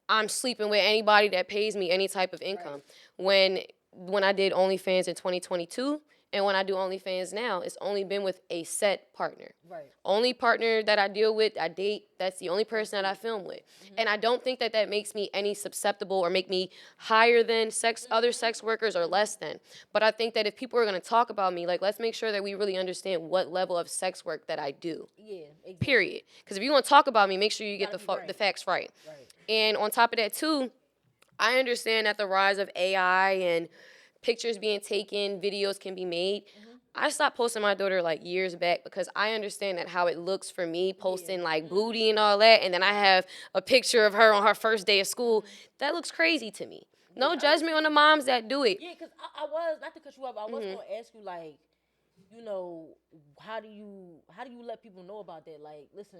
I'm sleeping with anybody that pays me any type of income. Right. When I did OnlyFans in 2022 and when I do OnlyFans now, it's only been with a set partner. Right. Only partner that I deal with, I date, that's the only person that I film with. And I don't think that makes me any susceptible or make me higher than other sex workers or less than. But I think that if people are going to talk about me, like, let's make sure that we really understand what level of sex work that I do. Yeah, exactly. Period. Because if you want to talk about me, make sure you get the facts right. And on top of that, too, I understand that the rise of AI and pictures being taken, videos can be made. I stopped posting my daughter like years back because I understand that how it looks for me posting like booty and all that, and then I have a picture of her on her first day of school. That looks crazy to me. No judgment on the moms that do it. Yeah, because I was, not to cut you off, I was going to ask you, like, you know, how do you let people know about that? Like, listen,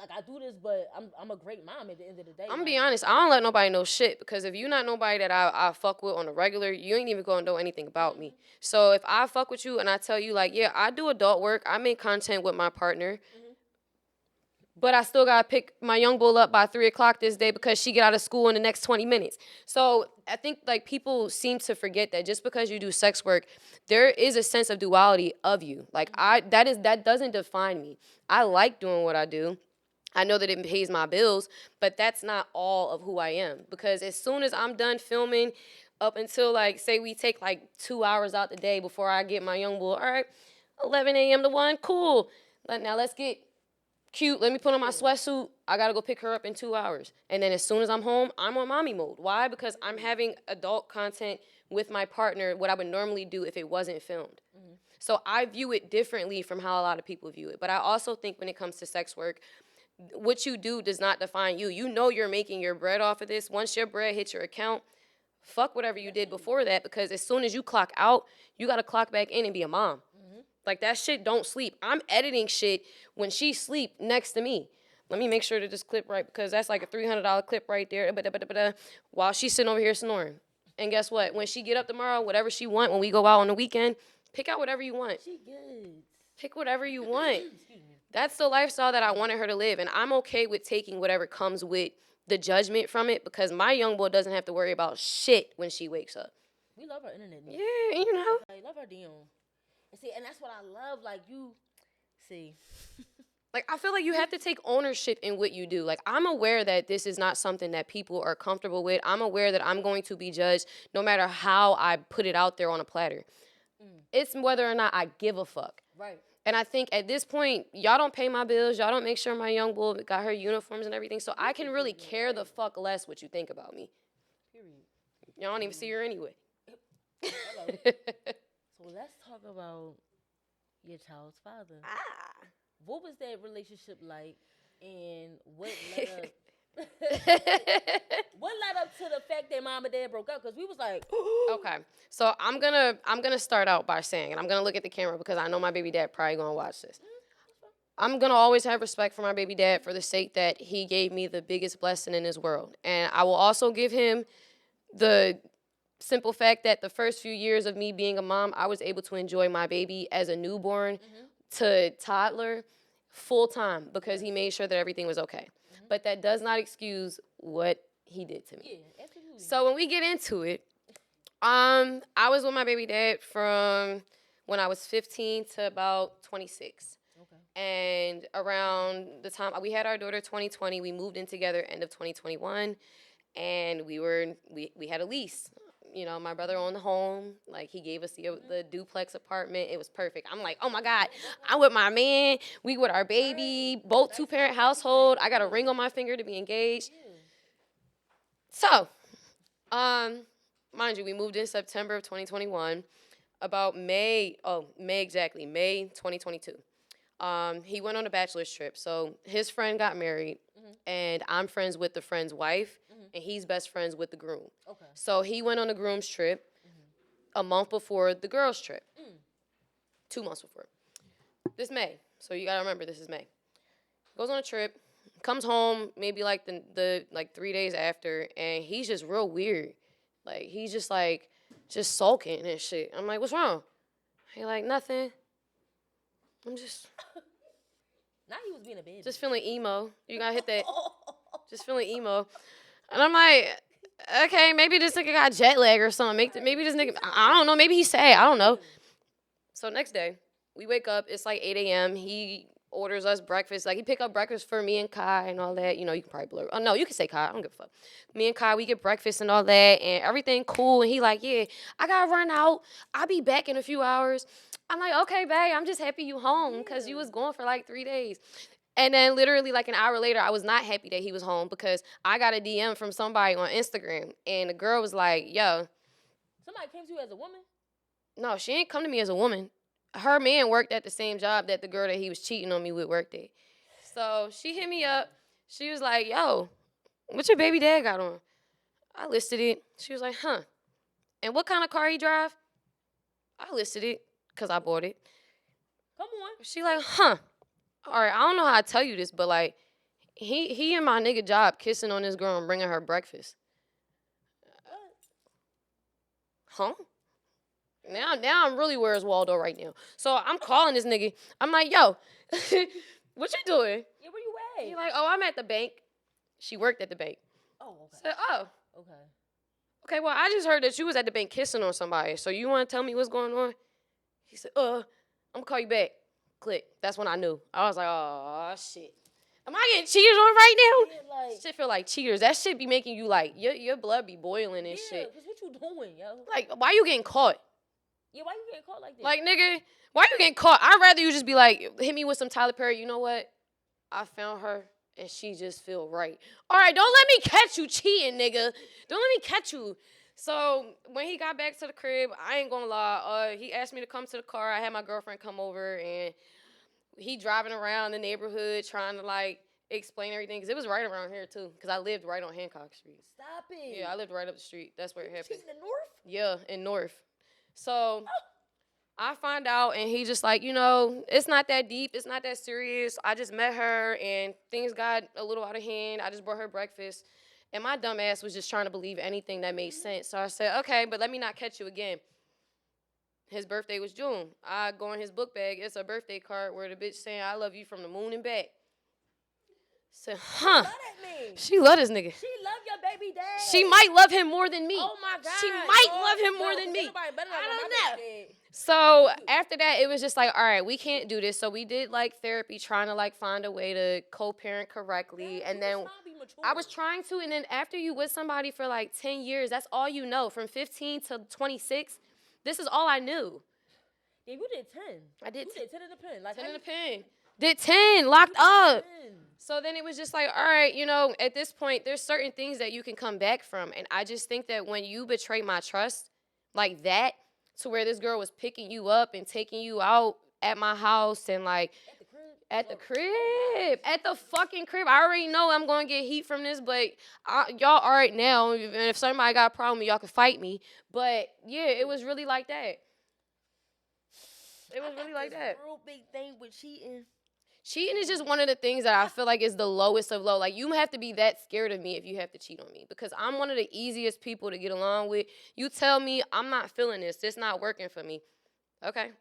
I do this, but I'm a great mom at the end of the day. I'm gonna be honest, I don't let nobody know shit, because if you're not nobody that I fuck with on a regular, you ain't even gonna know anything about me. So if I fuck with you and I tell you, like, yeah, I do adult work, I make content with my partner, but I still gotta pick my young bull up by 3 o'clock this day because she get out of school in the next 20 minutes. So I think, like, people seem to forget that just because you do sex work, there is a sense of duality of you. Like, that doesn't define me. I like doing what I do. I know that it pays my bills, but that's not all of who I am. Because as soon as I'm done filming, up until, like, say we take like 2 hours out the day before I get my young bull, all right, 11 a.m. to 1, cool. Now let's get cute. Let me put on my sweatsuit. I got to go pick her up in 2 hours. And then as soon as I'm home, I'm on mommy mode. Why? Because I'm having adult content with my partner, what I would normally do if it wasn't filmed. So I view it differently from how a lot of people view it. But I also think when it comes to sex work, what you do does not define you. You know you're making your bread off of this. Once your bread hits your account, fuck whatever you did before that, because as soon as you clock out, you got to clock back in and be a mom. Like, that shit don't sleep. I'm editing shit when she sleep next to me. Let me make sure that this clip right, because that's like a $300 clip right there, while she's sitting over here snoring. And guess what? When she get up tomorrow, whatever she want, when we go out on the weekend, pick out whatever you want. She good. Pick whatever you want. That's the lifestyle that I wanted her to live, and I'm okay with taking whatever comes with the judgment from it, because my young boy doesn't have to worry about shit when she wakes up. We love our internet. Yeah, you know. I love our DM. And see, and that's what I love. Like, you see. Like, I feel like you have to take ownership in what you do. Like, I'm aware that this is not something that people are comfortable with. I'm aware that I'm going to be judged no matter how I put it out there on a platter. It's whether or not I give a fuck. Right. And I think at this point, y'all don't pay my bills. Y'all don't make sure my young bull got her uniforms and everything. So I can really care the fuck less what you think about me. Period. Y'all don't even see her anyway. Hello. So let's talk about your child's father. Ah. What was that relationship like, and what led up? What led up to the fact that mom and dad broke up? Because we was like, Okay, so I'm gonna start out by saying, and I'm gonna look at the camera because I know my baby dad probably gonna watch this. I'm gonna always have respect for my baby dad for the sake that he gave me the biggest blessing in this world, and I will also give him the simple fact that the first few years of me being a mom, I was able to enjoy my baby as a newborn to toddler full time because he made sure that everything was okay. But that does not excuse what he did to me. yeah, absolutely. So when we get into it, I was with my baby dad from when I was 15 to about 26. Okay. And around the time we had our daughter 2020, we moved in together end of 2021, and we had a lease. You know, my brother owned the home. Like, he gave us the duplex apartment. It was perfect. I'm like, oh my God, I'm with my man. We with our baby, both two-parent household. I got a ring on my finger to be engaged. So, mind you, we moved in September of 2021. About May 2022. He went on a bachelor's trip. So his friend got married, and I'm friends with the friend's wife, and he's best friends with the groom. Okay. So he went on the groom's trip a month before the girl's trip. 2 months before. This May. So you gotta remember, this is May. Goes on a trip, comes home maybe like the 3 days after, and he's just real weird. Like, he's just like just sulking and shit. I'm like, what's wrong? He like, nothing. I'm just Now he was being a baby. just feeling emo. You gotta hit that. Just feeling emo. And I'm like, okay, maybe this nigga got jet lag or something. Maybe this nigga, I don't know. Maybe he's sad. I don't know. So next day, we wake up. It's like 8 a.m. He orders us breakfast. Like, he pick up breakfast for me and Kai and all that. You know, you can probably blur. Oh, no, you can say Kai. I don't give a fuck. Me and Kai, we get breakfast and all that, and everything cool. And he like, yeah, I gotta run out. I'll be back in a few hours. I'm like, okay, babe, I'm just happy you home because you was gone for like 3 days. And then literally like an hour later, I was not happy that he was home because I got a DM from somebody on Instagram, and the girl was like, yo. Somebody came to you as a woman? No, she ain't come to me as a woman. Her man worked at the same job that the girl that he was cheating on me with worked at. So she hit me up. She was like, yo, what your baby dad got on? I listed it. She was like, huh. And what kind of car he drive? I listed it because I bought it. Come on. She like, huh. All right, I don't know how to tell you this, but like, he in my nigga job kissing on this girl and bringing her breakfast. Huh? Now I'm really Where's Waldo right now. So I'm calling this nigga. I'm like, yo, what you doing? Yeah, where you at? He like, oh, I'm at the bank. She worked at the bank. Oh, okay. I said, oh. Okay. Okay, well, I just heard that you was at the bank kissing on somebody. So you want to tell me what's going on? He said, I'm going to call you back. Click. That's when I knew. I was like, oh, shit. Am I getting cheated on right now? Yeah, like, Shit feel like cheaters. That shit be making you like, your blood be boiling and shit. Yeah, because what you doing, yo? Like, why you getting caught? Yeah, why you getting caught like that? Like, nigga, why you getting caught? I'd rather you just be like, hit me with some Tyler Perry. You know what? I found her, and she just feel right. All right, don't let me catch you cheating, nigga. Don't let me catch you. So when he got back to the crib, I ain't gonna lie. He asked me to come to the car. I had my girlfriend come over, and he driving around the neighborhood trying to, like, explain everything. Because it was right around here, too. Because I lived right on Hancock Street. Stop it. Yeah, I lived right up the street. That's where it happened. Cheating in North? Yeah, in North. So I find out, and he just like, you know, it's not that deep. It's not that serious. I just met her, and things got a little out of hand. I just brought her breakfast. And my dumb ass was just trying to believe anything that made sense. So I said, okay, but let me not catch you again. His birthday was June. I go in his book bag. It's a birthday card where the bitch saying, I love you from the moon and back. Said, huh. She love this nigga. She love your baby dad. She might love him more than me. Oh, my God. She might love him more than me. I don't know. So after that, it was just like, all right, we can't do this. So we did like therapy, trying to like find a way to co-parent correctly. And then I was trying to. And then after you with somebody for like 10 years, that's all you know. From 15 to 26, this is all I knew. Yeah, you did 10. I did 10 in the pen. Like 10 in the pen. Did 10, locked up. 10. So then it was just like, all right, you know, at this point, there's certain things that you can come back from. And I just think that when you betray my trust, like that, to where this girl was picking you up and taking you out at my house and like at the crib, at the fucking crib. I already know I'm gonna get heat from this, but y'all all right now. And if somebody got a problem, y'all can fight me. But yeah, it was really like that. It was really like that. Real big thing with cheating. Cheating is just one of the things that I feel like is the lowest of low. Like, you have to be that scared of me if you have to cheat on me, because I'm one of the easiest people to get along with. You tell me I'm not feeling this. This not working for me. Okay,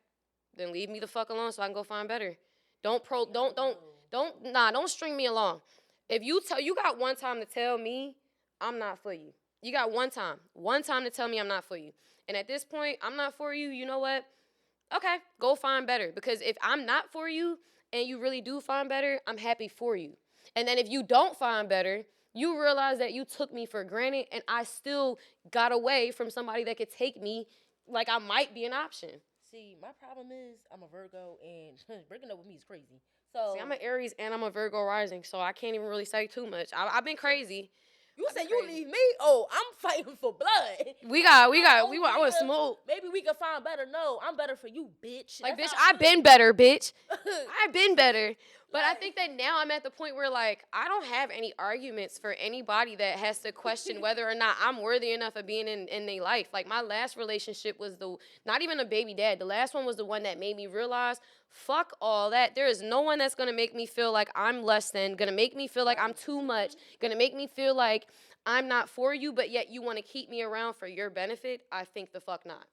then leave me the fuck alone so I can go find better. Don't string me along. If you got one time to tell me I'm not for you. You got one time to tell me I'm not for you. And at this point, I'm not for you. You know what? Okay, go find better. Because if I'm not for you and you really do find better, I'm happy for you. And then if you don't find better, you realize that you took me for granted and I still got away from somebody that could take me like I might be an option. See, my problem is I'm a Virgo, and breaking up with me is crazy. So see, I'm an Aries and I'm a Virgo rising, so I can't even really say too much. I've been crazy. You said you leave me? Oh, I'm fighting for blood. I want smoke. Maybe we can find better. No, I'm better for you, bitch. Like, bitch, I've been better, bitch. I've been better. But I think that now I'm at the point where, like, I don't have any arguments for anybody that has to question whether or not I'm worthy enough of being in their life. Like, my last relationship was not even a baby dad. The last one was the one that made me realize, fuck all that. There is no one that's going to make me feel like I'm less than, going to make me feel like I'm too much, going to make me feel like I'm not for you, but yet you want to keep me around for your benefit. I think the fuck not.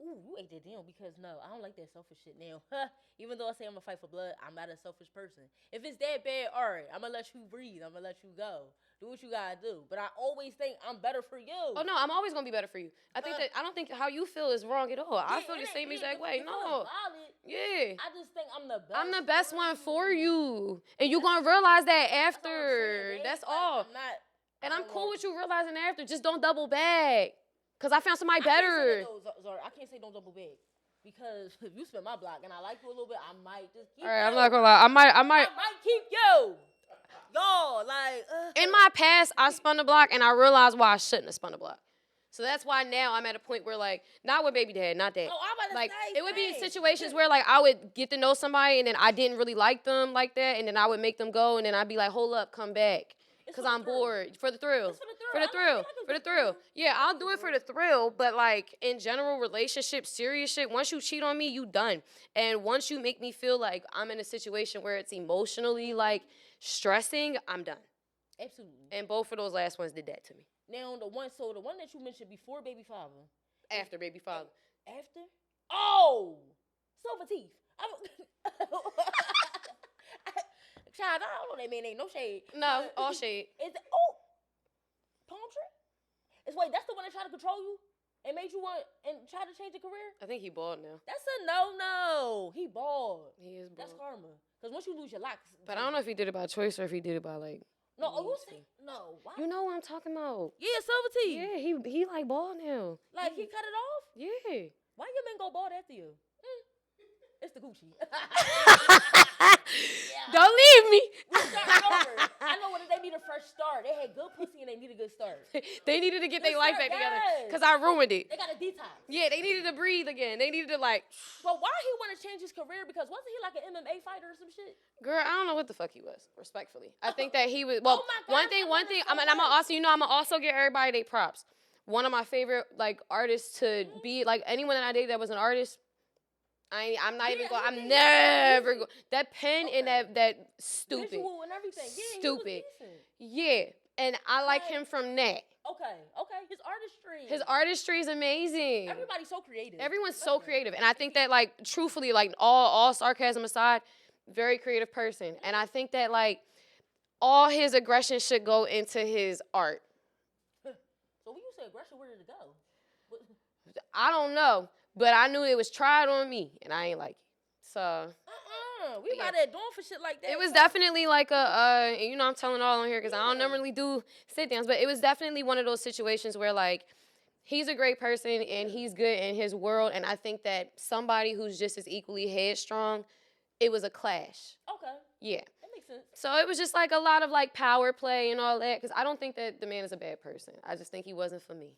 Ooh, you ate that down, because no, I don't like that selfish shit now. Even though I say I'm gonna fight for blood, I'm not a selfish person. If it's that bad, all right, I'm gonna let you breathe. I'm gonna let you go. Do what you gotta do. But I always think I'm better for you. Oh no, I'm always gonna be better for you. I don't think how you feel is wrong at all. I feel the same exact way. No. Yeah. I just think I'm the best. I'm the best one for you. And you're gonna realize that after. That's all. And I'm cool with you realizing after. Just don't double back. Because I found somebody better. I can't say don't double back. Because if you spin my block and I like you a little bit, I might just keep you. All right, I'm not going to lie. I might keep you. Y'all, like. In my past, I spun the block and I realized why I shouldn't have spun the block. So that's why now I'm at a point where, like, not with baby dad, not that. Oh, I'm about to say, it would be situations where, like, I would get to know somebody and then I didn't really like them like that. And then I would make them go and then I'd be like, hold up, come back. Because I'm bored. For the thrill. For the thrill. Yeah, I'll do it for the thrill. But, like, in general, relationships, serious shit, once you cheat on me, you done. And once you make me feel like I'm in a situation where it's emotionally, like, stressing, I'm done. Absolutely. And both of those last ones did that to me. Now, the one that you mentioned before baby father. After baby father. After? Oh! Silver teeth. Child, I don't know that man ain't no shade. No, all shade. Palm tree? That's the one that tried to control you and made you want and try to change your career? I think he bald now. That's a no. He bald. He is bald. That's karma. Because once you lose your locks. But I don't know if he did it by choice or if he did it by, like. No, no. Why? You know what I'm talking about. Yeah, silver teeth. Yeah, he like bald now. Like, he cut it off? Yeah. Why your men go bald after you? It's the Gucci. Don't leave me. We started over. I know what they need a fresh start. They had good pussy and they need a good start. They needed to get their life back together because I ruined it. They got a detox. Yeah, they needed to breathe again. They needed to like. But why he want to change his career? Because wasn't he like an MMA fighter or some shit? Girl, I don't know what the fuck he was. Respectfully, I think that he was. Well, oh my God, one thing. I'm gonna also give everybody their props. One of my favorite like artists to be like anyone that I dated that was an artist. I'm not even going. I'm never going. That pen and that stupid. Visual and everything. Yeah, stupid. Yeah, and I like him from that. Okay. His artistry is amazing. Everybody's so creative. Everyone's so creative, and I think that like truthfully, like all sarcasm aside, very creative person, and I think that like all his aggression should go into his art. So when you say aggression, where did it go? I don't know. But I knew it was tried on me, and I ain't like it. So. We got that doing for shit like that. It was definitely like I'm telling all on here because I don't normally do sit-downs, but it was definitely one of those situations where, like, he's a great person, and he's good in his world, and I think that somebody who's just as equally headstrong, it was a clash. Okay. Yeah. That makes sense. So it was just, like, a lot of, like, power play and all that, because I don't think that the man is a bad person. I just think he wasn't for me.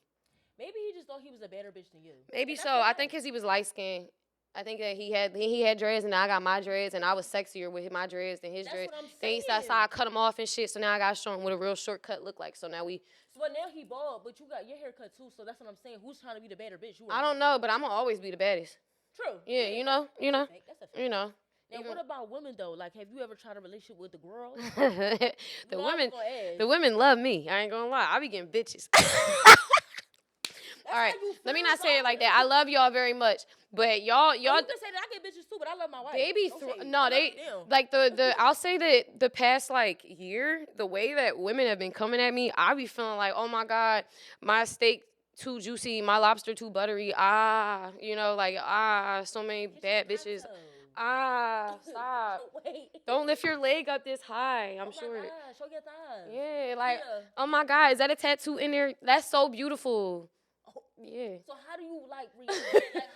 Maybe he just thought he was a better bitch than you. Maybe And that's so. I okay. think because he was light skinned. I think that he had dreads and I got my dreads and I was sexier with my dreads than his That's dreads. what I'm Then he saying. said, I cut him off and shit. So now I got to show him what a real shortcut look like. So now we. So but now he bald, but you got your haircut too. So that's what I'm saying. Who's trying to be the better bitch? You or I him? don't know, but I'm gonna always be the baddest. True. Yeah, you know. That's a fact. You know. Now, what about women though? Like, have you ever tried a relationship with the girls? the women love me. I ain't gonna lie. I be getting bitches. All right, let me not say it like that. I love y'all very much, but y'all. You can say that I get bitches too, but I love my wife. They be like I'll say that the past like year, the way that women have been coming at me, I be feeling like, oh my god, my steak too juicy, my lobster too buttery. So many bad bitches. Stop. Wait. Don't lift your leg up this high. I'm sure. Oh my God, show your thighs. Yeah, like, oh my God, is that a tattoo in there? That's so beautiful. Yeah. So how do you like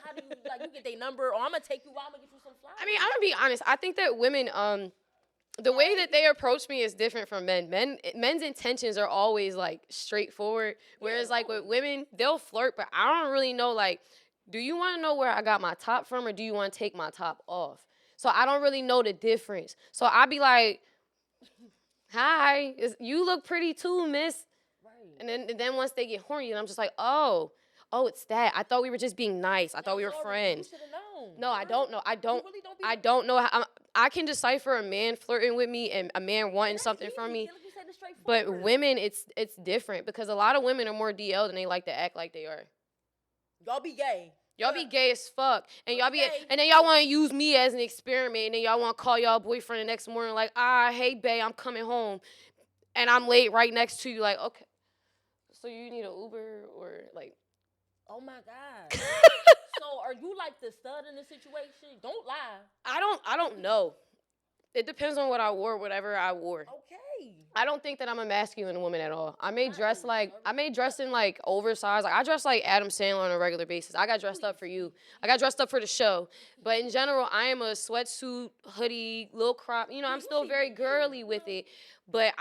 how do you like you get their number or I'm gonna take you out, I'm gonna get you some flowers? I mean, I'm gonna be honest. I think that women, the way that they approach me is different from men. Men's intentions are always like straightforward, whereas like with women, they'll flirt, but I don't really know like, do you want to know where I got my top from or do you want to take my top off? So I don't really know the difference. So I'll be like, hi, you look pretty too, miss. Right. And then once they get horny, I'm just like, oh, it's that. I thought we were just being nice. I thought we were friends. You should have known. No, I don't know. I don't. Really I don't know how. I can decipher a man flirting with me and a man wanting something from me. But women, it's different because a lot of women are more DL than they like to act like they are. Y'all be gay. Y'all be gay as fuck, and and then y'all want to use me as an experiment, and then y'all want to call y'all boyfriend the next morning like, hey babe, I'm coming home, and I'm late right next to you, like, okay, so you need an Uber or like. Oh my God. So are you like the stud in this situation? Don't lie. I don't know. It depends on what I wore, whatever I wore. Okay. I don't think that I'm a masculine woman at all. I may dress in like oversized. Like I dress like Adam Sandler on a regular basis. I got dressed up for you. I got dressed up for the show. But in general, I am a sweatsuit, hoodie, little crop. You know, I'm still very girly with it. But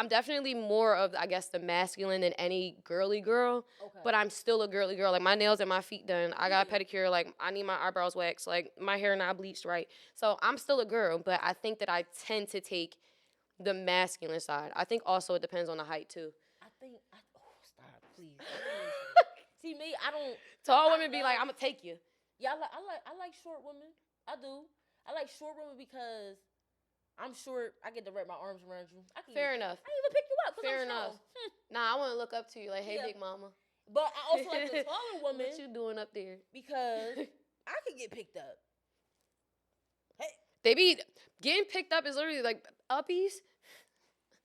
I'm definitely more of, I guess, the masculine than any girly girl. Okay. But I'm still a girly girl. Like, my nails and my feet done. I got a pedicure. Like, I need my eyebrows waxed. Like, my hair not bleached right. So, I'm still a girl. But I think that I tend to take the masculine side. I think also it depends on the height, too. Stop, please. See, me, I don't. Tall women be like, I'm going to take you. Yeah, I like short women. I do. I like short women because I'm short. I get to wrap my arms around you. Fair enough. I even pick you up. Fair enough. Nah, I want to look up to you like, hey, big mama. But I also like the taller woman. What you doing up there? Because I could get picked up. Hey. They be getting picked up is literally like uppies.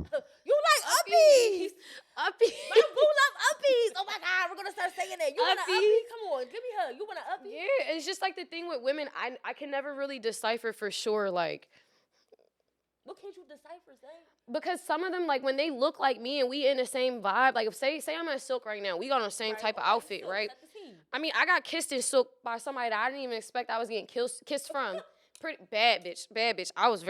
You like uppies. Uppies. My boo love uppies. Oh my God, we're gonna start saying that. You want an uppie? Come on, give me her. You want an uppie? Yeah, it's just like the thing with women. I can never really decipher for sure, like. What can't you decipher, say? Because some of them, like, when they look like me and we in the same vibe, like, if say I'm in silk right now, we got on the same type of outfit, silk, right? I mean, I got kissed in silk by somebody that I didn't even expect I was getting kissed from. Pretty bad bitch. I was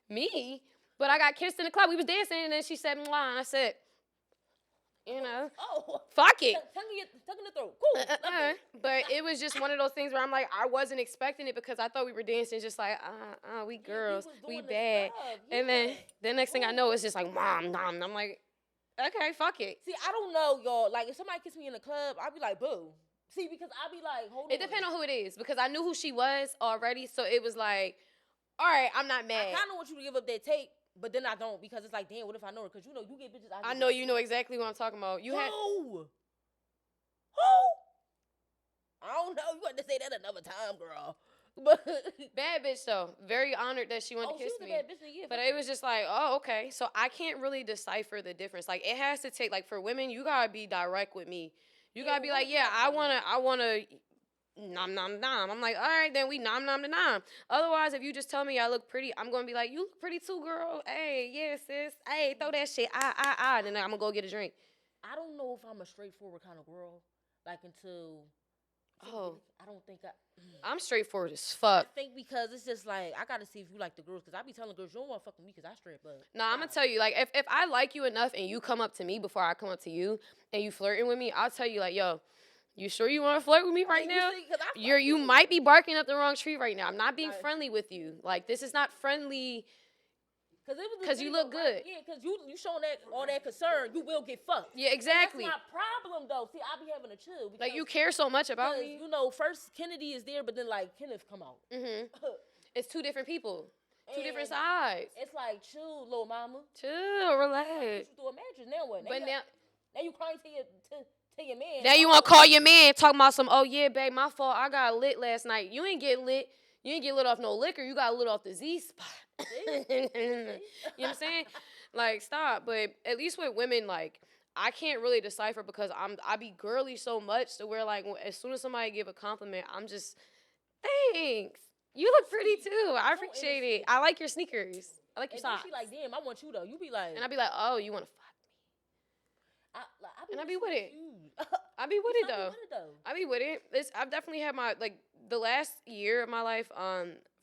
me, but I got kissed in the club. We was dancing, and then she said, mwah, and I said, you know, fuck it. Tongue in the throat. Cool. But it was just one of those things where I'm like, I wasn't expecting it because I thought we were dancing just like, we girls, we bad. And then the next thing I know, it's just like, mom, nom. And I'm like, okay, fuck it. See, I don't know, y'all. Like, if somebody kiss me in the club, I'll be like, boo. See, because I'll be like, hold on. It depends on who it is because I knew who she was already. So it was like, all right, I'm not mad. I kind of want you to give up that tape. But then I don't because it's like, damn, what if I know her? Because you know, you get bitches. I know you know exactly what I'm talking about. Who? I don't know. You got to say that another time, girl. But bad bitch though. Very honored that she wanted to kiss me. Bad bitch, but it was just like, oh, okay. So I can't really decipher the difference. Like it has to take like for women, you gotta be direct with me. You gotta be like, yeah, I wanna nom nom nom. I'm like, all right, then we nom nom to nom. Otherwise, if you just tell me I look pretty, I'm gonna be like, you look pretty too, girl. Hey, yeah, sis. Hey, throw that shit. Then I'm gonna go get a drink. I don't know if I'm a straightforward kind of girl. Like until Oh, I don't think I'm straightforward as I fuck. think because it's just like I gotta see if you like the girls, because I be telling girls you don't want to fuck with me because I straight up. Nah, I'm gonna tell you, like, if I like you enough and you come up to me before I come up to you and you flirting with me, I'll tell you, like, yo, you sure you want to flirt with me right now? You might be barking up the wrong tree right now. I'm not being friendly with you. Like, this is not friendly. Because you look good. Yeah, because you showing that all that concern, you will get fucked. Yeah, exactly. And that's my problem, though. See, I be having a chill. Like, you care so much about me. You know, first Kennedy is there, but then, like, Kenneth come out. Mm-hmm. It's two different people. Two different sides. It's like, chill, little mama. Chill, relax. What you do a mattress, now what? But now you crying to your man. Now you want to call your man talking about some, oh, yeah, babe, my fault. I got lit last night. You ain't get lit. You ain't get lit off no liquor. You got lit off the Z spot. You know what I'm saying? Like, stop. But at least with women, like, I can't really decipher because I be girly so much to where, like, as soon as somebody give a compliment, I'm just, thanks. You look pretty too. I appreciate it. I like your sneakers. I like your socks. She like, damn, I want you though. You be like, and I be like, oh, you want to fuck me? And I be with it. I be with it though. I be with it. I've definitely had my, like, the last year of my life,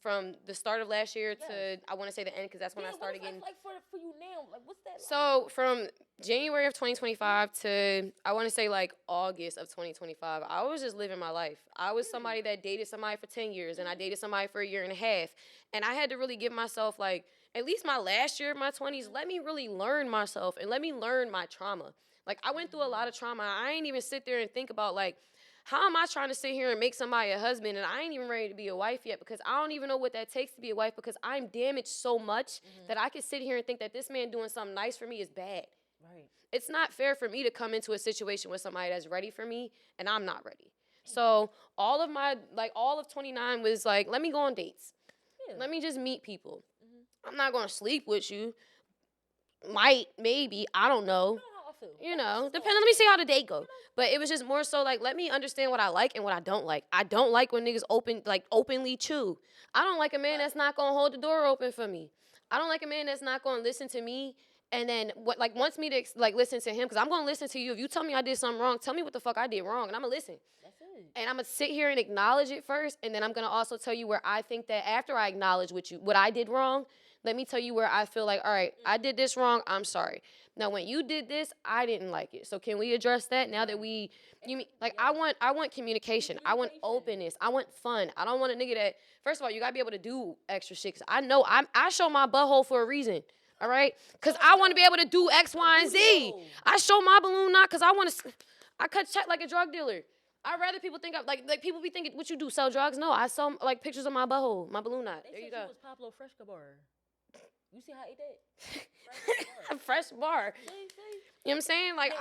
from the start of last year to, I want to say the end, because that's when I started getting. Like for you now, like what's that? So from January of 2025 to, I want to say, like, August of 2025, I was just living my life. I was somebody that dated somebody for 10 years, and I dated somebody for a year and a half, and I had to really give myself, like, at least my last year of my 20s, let me really learn myself and let me learn my trauma. Like, I went through a lot of trauma. I ain't even sit there and think about, like, how am I trying to sit here and make somebody a husband and I ain't even ready to be a wife yet, because I don't even know what that takes to be a wife, because I'm damaged so much that I can sit here and think that this man doing something nice for me is bad. Right. It's not fair for me to come into a situation with somebody that's ready for me and I'm not ready. So all of 29 was like, let me go on dates. Yeah. Let me just meet people. I'm not going to sleep with you. Might, maybe, I don't know. You know, depending. Let me see how the date go. But it was just more so like, let me understand what I like and what I don't like. I don't like when niggas openly chew. I don't like a man that's not gonna hold the door open for me. I don't like a man that's not gonna listen to me and then wants me to listen to him, because I'm gonna listen to you. If you tell me I did something wrong, tell me what the fuck I did wrong, and I'm gonna listen. That's it. And I'm gonna sit here and acknowledge it first, and then I'm gonna also tell you where I think that after I acknowledge what I did wrong, let me tell you where I feel like, all right, I did this wrong, I'm sorry. Now, when you did this, I didn't like it. So can we address that now that I want communication. I want openness. I want fun. I don't want a nigga that, first of all, you got to be able to do extra shit. Because I know I show my butthole for a reason. All right? Because I want to be able to do X, Y, and Z. I show my balloon not because I cut check like a drug dealer. I'd rather people think like people be thinking, what you do, sell drugs? No, I sell like pictures of my butthole, my balloon knot. There you go. She was Pablo Fresca bar. You see how I ate that? Fresh bar. You know what I'm saying? Like,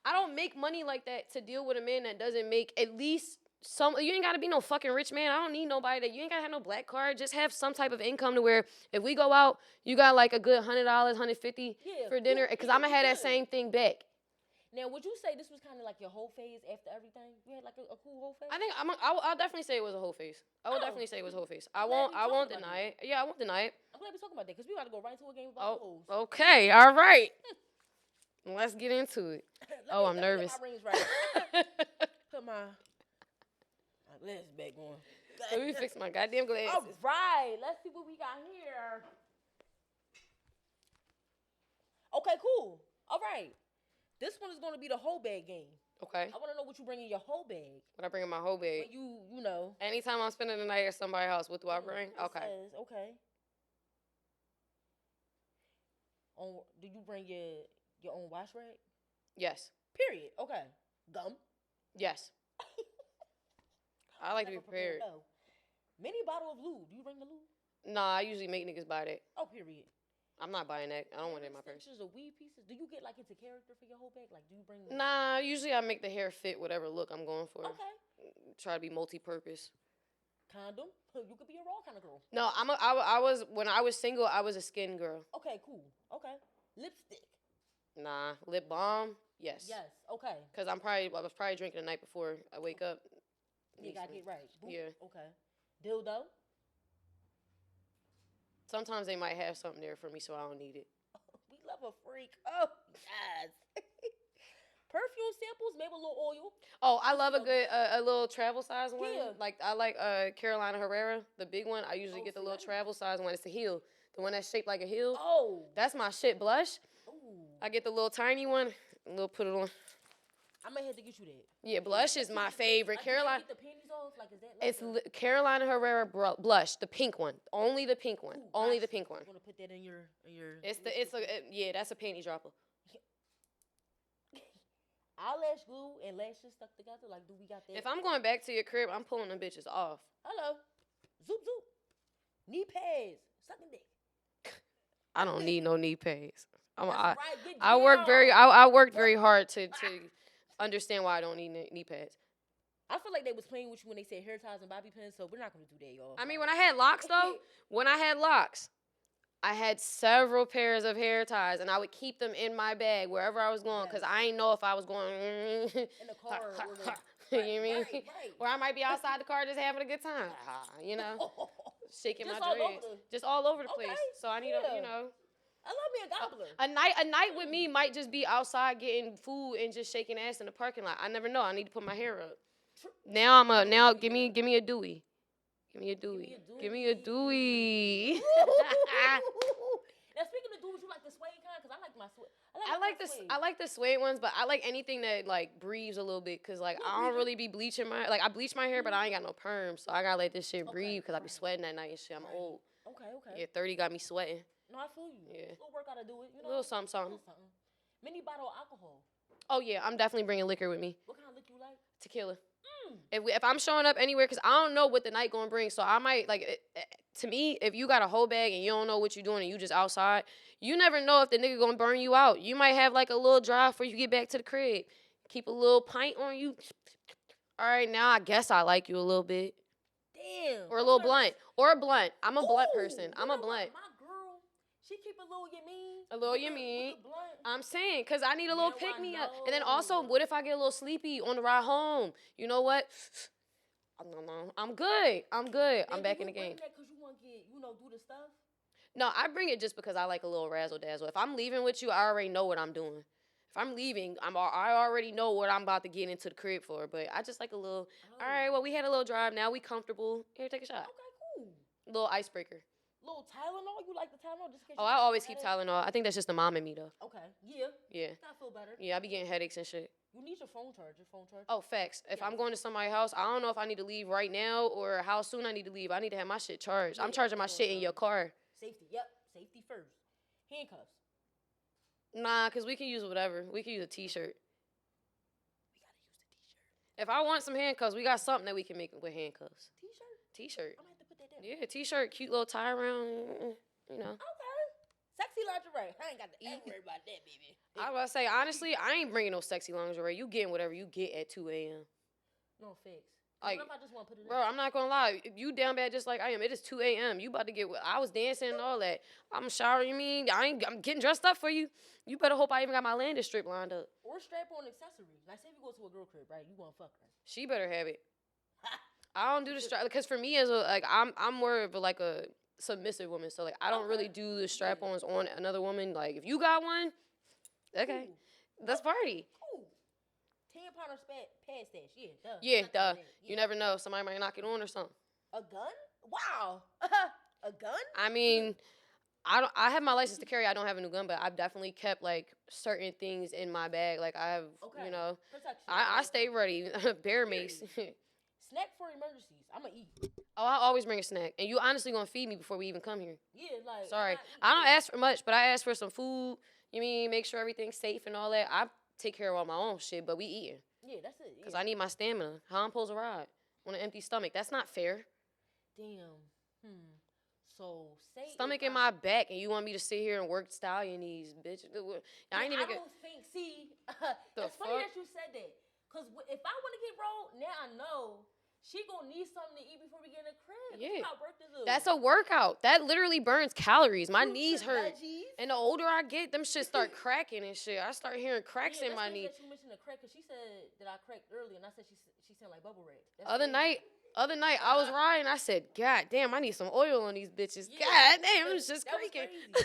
I don't make money like that to deal with a man that doesn't make at least some. You ain't got to be no fucking rich man. I don't need nobody that, you ain't got to have no black card. Just have some type of income to where if we go out, you got like a good $100, $150 for dinner, because I'm going to have that same thing back. Now, would you say this was kind of like your whole phase after everything? You had like a cool whole phase? I think I'll definitely say it was a whole phase. I would definitely say it was a whole phase. I won't deny it. Yeah, I won't deny it. I'm glad we talking about that, because we about to go right into a game about hoes. Okay, all right. Let's get into it. I'm nervous. Get my rings right. Put my glasses back on. Let me fix my goddamn glasses. All right, let's see what we got here. Okay, cool. All right. This one is going to be the whole bag game. Okay. I want to know what you bring in your whole bag. What I bring in my whole bag? When you know. Anytime I'm spending the night at somebody's house, what do I bring? Okay. Okay. Do you bring your own wash rag? Yes. Period. Okay. Gum? Yes. I like to be prepared. Mini bottle of lube. Do you bring the lube? Nah, I usually make niggas buy that. Oh, period. I'm not buying that. I don't want it in my purse. Pictures of weed pieces. Do you get like into character for your whole bag? Like, do you bring? Nah, usually I make the hair fit whatever look I'm going for. Okay. Try to be multi-purpose. Condom. You could be a raw kind of girl. No, I was when I was single. I was a skin girl. Okay, cool. Okay. Lipstick. Nah, lip balm. Yes. Yes. Okay. Cause I was probably drinking the night before I wake up. You gotta get right. Boop. Yeah. Okay. Dildo. Sometimes they might have something there for me, so I don't need it. We love a freak. Oh, yes. Perfume samples, maybe a little oil. Oh, I love a good a little travel size one. Yeah. Like I like Carolina Herrera, the big one. I usually get the little travel size one. It's a heel, the one that's shaped like a heel. Oh, That's my shit. Blush. ooh. I get the little tiny one. Put it on. I might have to get you that. Yeah, blush is my favorite. Like, Carolina. get the panties off. Like, is that like It's Carolina Herrera blush, the pink one, only the pink one, only the pink one. You want to put that in your Yeah, that's a panty dropper. eyelash glue and lashes stuck together. Like, do we got that? If I'm going back to your crib, I'm pulling them bitches off. Hello, zoop zoop, knee pads, sucking dick. I don't need no knee pads. I worked very hard to understand why I don't need knee pads. I feel like they was playing with you when they said hair ties and bobby pins, so we're not gonna do that, y'all. I mean, when I had locks though, I had several pairs of hair ties, and I would keep them in my bag wherever I was going, because I ain't know if I was going in the car. you know what I mean? Right. Or I might be outside the car just having a good time, you know, shaking Just my all dreads, just all over the place. So I need yeah. you know. I love me a gobbler. A night with me might just be outside getting food and just shaking ass in the parking lot. I never know. I need to put my hair up. Now give me a Dewey. Give me a Dewey. Give me a Dewey. Now speaking of Deweys, you like the suede kind? Cause I like my suede. I like the suede ones, but I like anything that like breathes a little bit. Cause like I don't really be bleaching I bleach my hair, but I ain't got no perm, so I gotta let this shit breathe. Cause I be sweating at night and shit. I'm old. Okay. Yeah, 30 got me sweating. No, I feel you. Yeah. Little work gotta do it. You know. Little something. Mini bottle of alcohol. Oh yeah, I'm definitely bringing liquor with me. What kind of liquor you like? Tequila. If I'm showing up anywhere, because I don't know what the night gonna bring, so I might to me, if you got a whole bag and you don't know what you're doing and you just outside, you never know if the nigga gonna burn you out. You might have like a little drive before you get back to the crib. Keep a little pint on you. All right, now I guess I like you a little bit. Damn. Or a little blunt. Or a blunt. I'm a blunt person. I'm a blunt. My girl, she keep a little yummy. A little yummy. With the blunt. I'm saying, because I need a little pick me up. And then know. also, what if I get a little sleepy on the ride home? You know what? I'm good. I'm back in the game. Because you want to get, do the stuff? No, I bring it just because I like a little razzle dazzle. If I'm leaving with you, I already know what I'm doing. If I'm leaving, I already know what I'm about to get into the crib for. But I just like a little, all right, well, we had a little drive. Now we comfortable. Here, take a shot. Okay, cool. Little icebreaker. Little Tylenol? You like the Tylenol? Just in case I always keep Tylenol. I think that's just the mom in me, though. Okay. Yeah. Yeah. I feel better. Yeah, I be getting headaches and shit. You need your phone charger. Oh, facts. If I'm going to somebody's house, I don't know if I need to leave right now or how soon I need to leave. I need to have my shit charged. I'm charging my shit in your car. Safety. Yep. Safety first. Handcuffs. Nah, because we can use whatever. We can use a t-shirt. We got to use the t-shirt. If I want some handcuffs, we got something that we can make with handcuffs. T-shirt? I'm going to have to put that down. Yeah, t-shirt, cute little tie around, you know. Okay. Sexy lingerie. I ain't got to worry about that, baby. I was about to say, honestly, I ain't bringing no sexy lingerie. You getting whatever you get at 2 a.m. No fix. Like, what if I just want to put it in? Bro, I'm not going to lie. If you down bad just like I am, it is 2 a.m. You about to get, I was dancing and all that. I'm showering me. I'm getting dressed up for you. You better hope I even got my landing strip lined up. Or strap-on accessories. Like, say if you go to a girl crib, right? You want to fuck her. She better have it. I don't do the strap, because for me, I'm more of a submissive woman. So, I don't really do the strap-ons on another woman. Like, if you got one, okay. Let's party. Cool. Tampon or pad stash. Yeah, duh. Yeah, duh. You never know. Somebody might knock it on or something. A gun? Wow. A gun? I mean, I have my license to carry. I don't have a new gun, but I've definitely kept certain things in my bag. Like I have, protection. I stay ready. Bear mace. Snack for emergencies. I'm gonna eat. Oh, I always bring a snack, and you honestly gonna feed me before we even come here. Yeah, Sorry, I don't ask for much, but I ask for some food. You mean make sure everything's safe and all that. I take care of all my own shit, but we eating. Yeah, that's it. Cause I need my stamina. How I'm supposed to ride on an empty stomach? That's not fair. Damn. So say stomach in my back, and you want me to sit here and work stallion these bitches? I don't think. See, it's funny that you said that. Cause if I want to get rolled, now I know she gonna need something to eat before we get in the crib. Yeah, how that's a workout. That literally burns calories. My knees hurt, and the older I get, them shit start cracking and shit. I start hearing cracks in my knee. You mentioned the crack, cause she said that I cracked earlier, and I said she sounded like bubble wrap. Other night, I was riding. I said, God damn, I need some oil on these bitches. God damn, it's just creaking. Damn,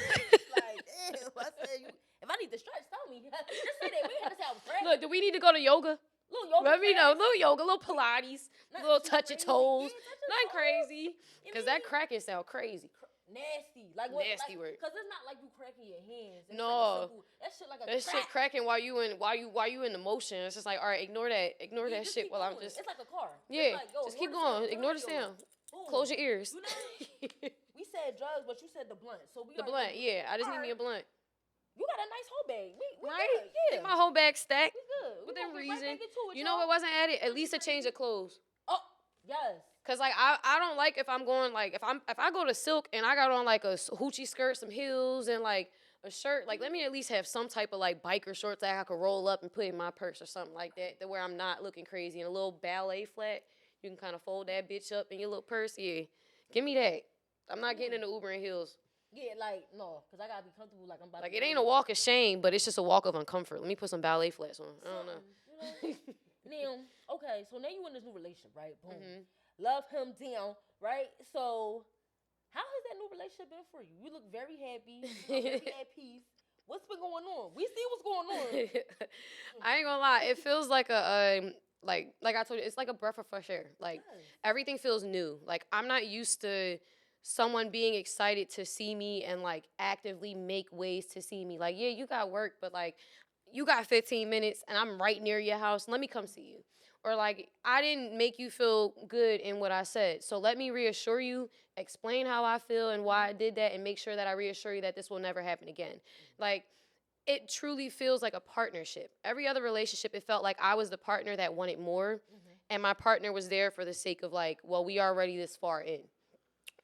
I said, if I need to stretch, tell me. Just say that. We had to say I was cracking. Look, do we need to go to yoga? Little yoga. Let me know. Little yoga, little Pilates, little touch your crazy. toes. Yeah, Nothing crazy. Because that cracking sound crazy. Nasty. Like what? Nasty word. Because it's not like you cracking your hands. It's No. that shit like a That crack. shit cracking while you in the motion. It's just like, all right, ignore that. Ignore that shit while I'm just. It's like a car. Yeah. Like, yo, just keep going. Ignore the sound. Close your ears. You know, we said drugs, but you said the blunt. So we the blunt, yeah. I just need me a blunt. You got a nice whole bag. We right? good. Yeah. Get my whole bag stacked. We good. Within reason. Right it, you know what wasn't added? At least a change of clothes. Oh, yes. Cause like I don't like if I'm going like if I go to Silk and I got on like a hoochie skirt, some heels, and like a shirt, like let me at least have some type of like biker shorts that I could roll up and put in my purse or something like that where I'm not looking crazy. And a little ballet flat, you can kind of fold that bitch up in your little purse. Yeah, give me that. I'm not getting in the Uber and heels. Yeah, like no, cause I gotta be comfortable. Like I'm about. Like it ain't a walk of shame, but it's just a walk of uncomfort. Let me put some ballet flats on. I don't know. You know? Now, okay, so now you in this new relationship, right? Boom. Mm-hmm. Love him down, right? So, how has that new relationship been for you? You look very happy, very at peace. What's been going on? We see what's going on. I ain't gonna lie, it feels like like I told you, it's like a breath of fresh air. Like everything feels new. Like I'm not used to someone being excited to see me and like actively make ways to see me. Like, yeah, you got work, but like you got 15 minutes and I'm right near your house. Let me come see you. Or like, I didn't make you feel good in what I said. So let me reassure you, explain how I feel and why I did that, and make sure that I reassure you that this will never happen again. Like, it truly feels like a partnership. Every other relationship, it felt like I was the partner that wanted more, and my partner was there for the sake of like, well, we are already this far in.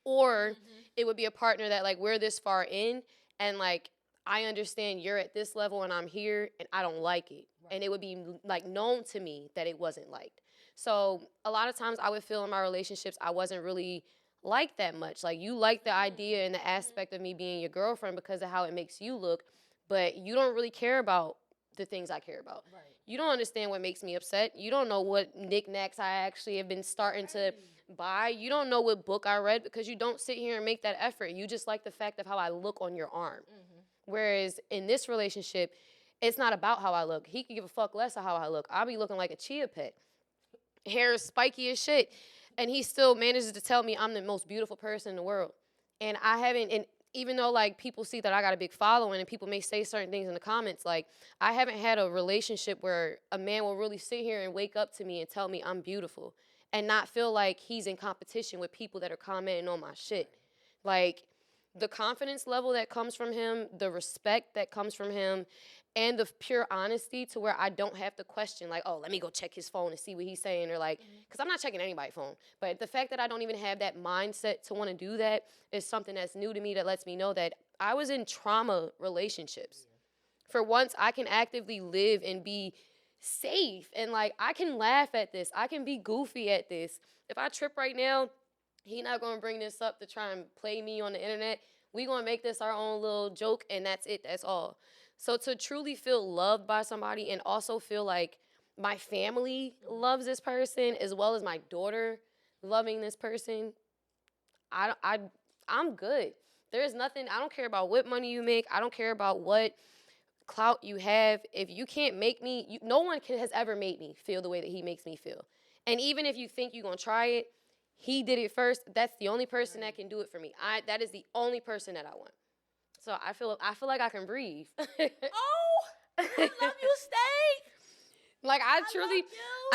Or it would be a partner that like, we're this far in, and like, I understand you're at this level and I'm here and I don't like it. Right. And it would be like known to me that it wasn't liked. So a lot of times I would feel in my relationships I wasn't really liked that much. Like you like the idea and the aspect of me being your girlfriend because of how it makes you look, but you don't really care about the things I care about. Right. You don't understand what makes me upset. You don't know what knickknacks I actually have been starting to buy. You don't know what book I read because you don't sit here and make that effort. You just like the fact of how I look on your arm. Whereas in this relationship, it's not about how I look. He could give a fuck less of how I look. I'll be looking like a chia pet. Hair is spiky as shit. And he still manages to tell me I'm the most beautiful person in the world. And I haven't, and even though like people see that I got a big following and people may say certain things in the comments, like I haven't had a relationship where a man will really sit here and wake up to me and tell me I'm beautiful and not feel like he's in competition with people that are commenting on my shit. Like, the confidence level that comes from him, the respect that comes from him, and the pure honesty to where I don't have to question, like, oh, let me go check his phone and see what he's saying, or like, because I'm not checking anybody's phone. But the fact that I don't even have that mindset to want to do that is something that's new to me that lets me know that I was in trauma relationships. For once, I can actively live and be safe, and like, I can laugh at this. I can be goofy at this. If I trip right now, he not going to bring this up to try and play me on the internet. We going to make this our own little joke, and that's it. That's all. So to truly feel loved by somebody and also feel like my family loves this person as well as my daughter loving this person, I'm good. There's nothing. I don't care about what money you make. I don't care about what clout you have. If you can't make me, no one has ever made me feel the way that he makes me feel. And even if you think you're going to try it, he did it first. That's the only person that can do it for me. That is the only person that I want. So I feel like I can breathe. Oh, I love you, Steak. Like I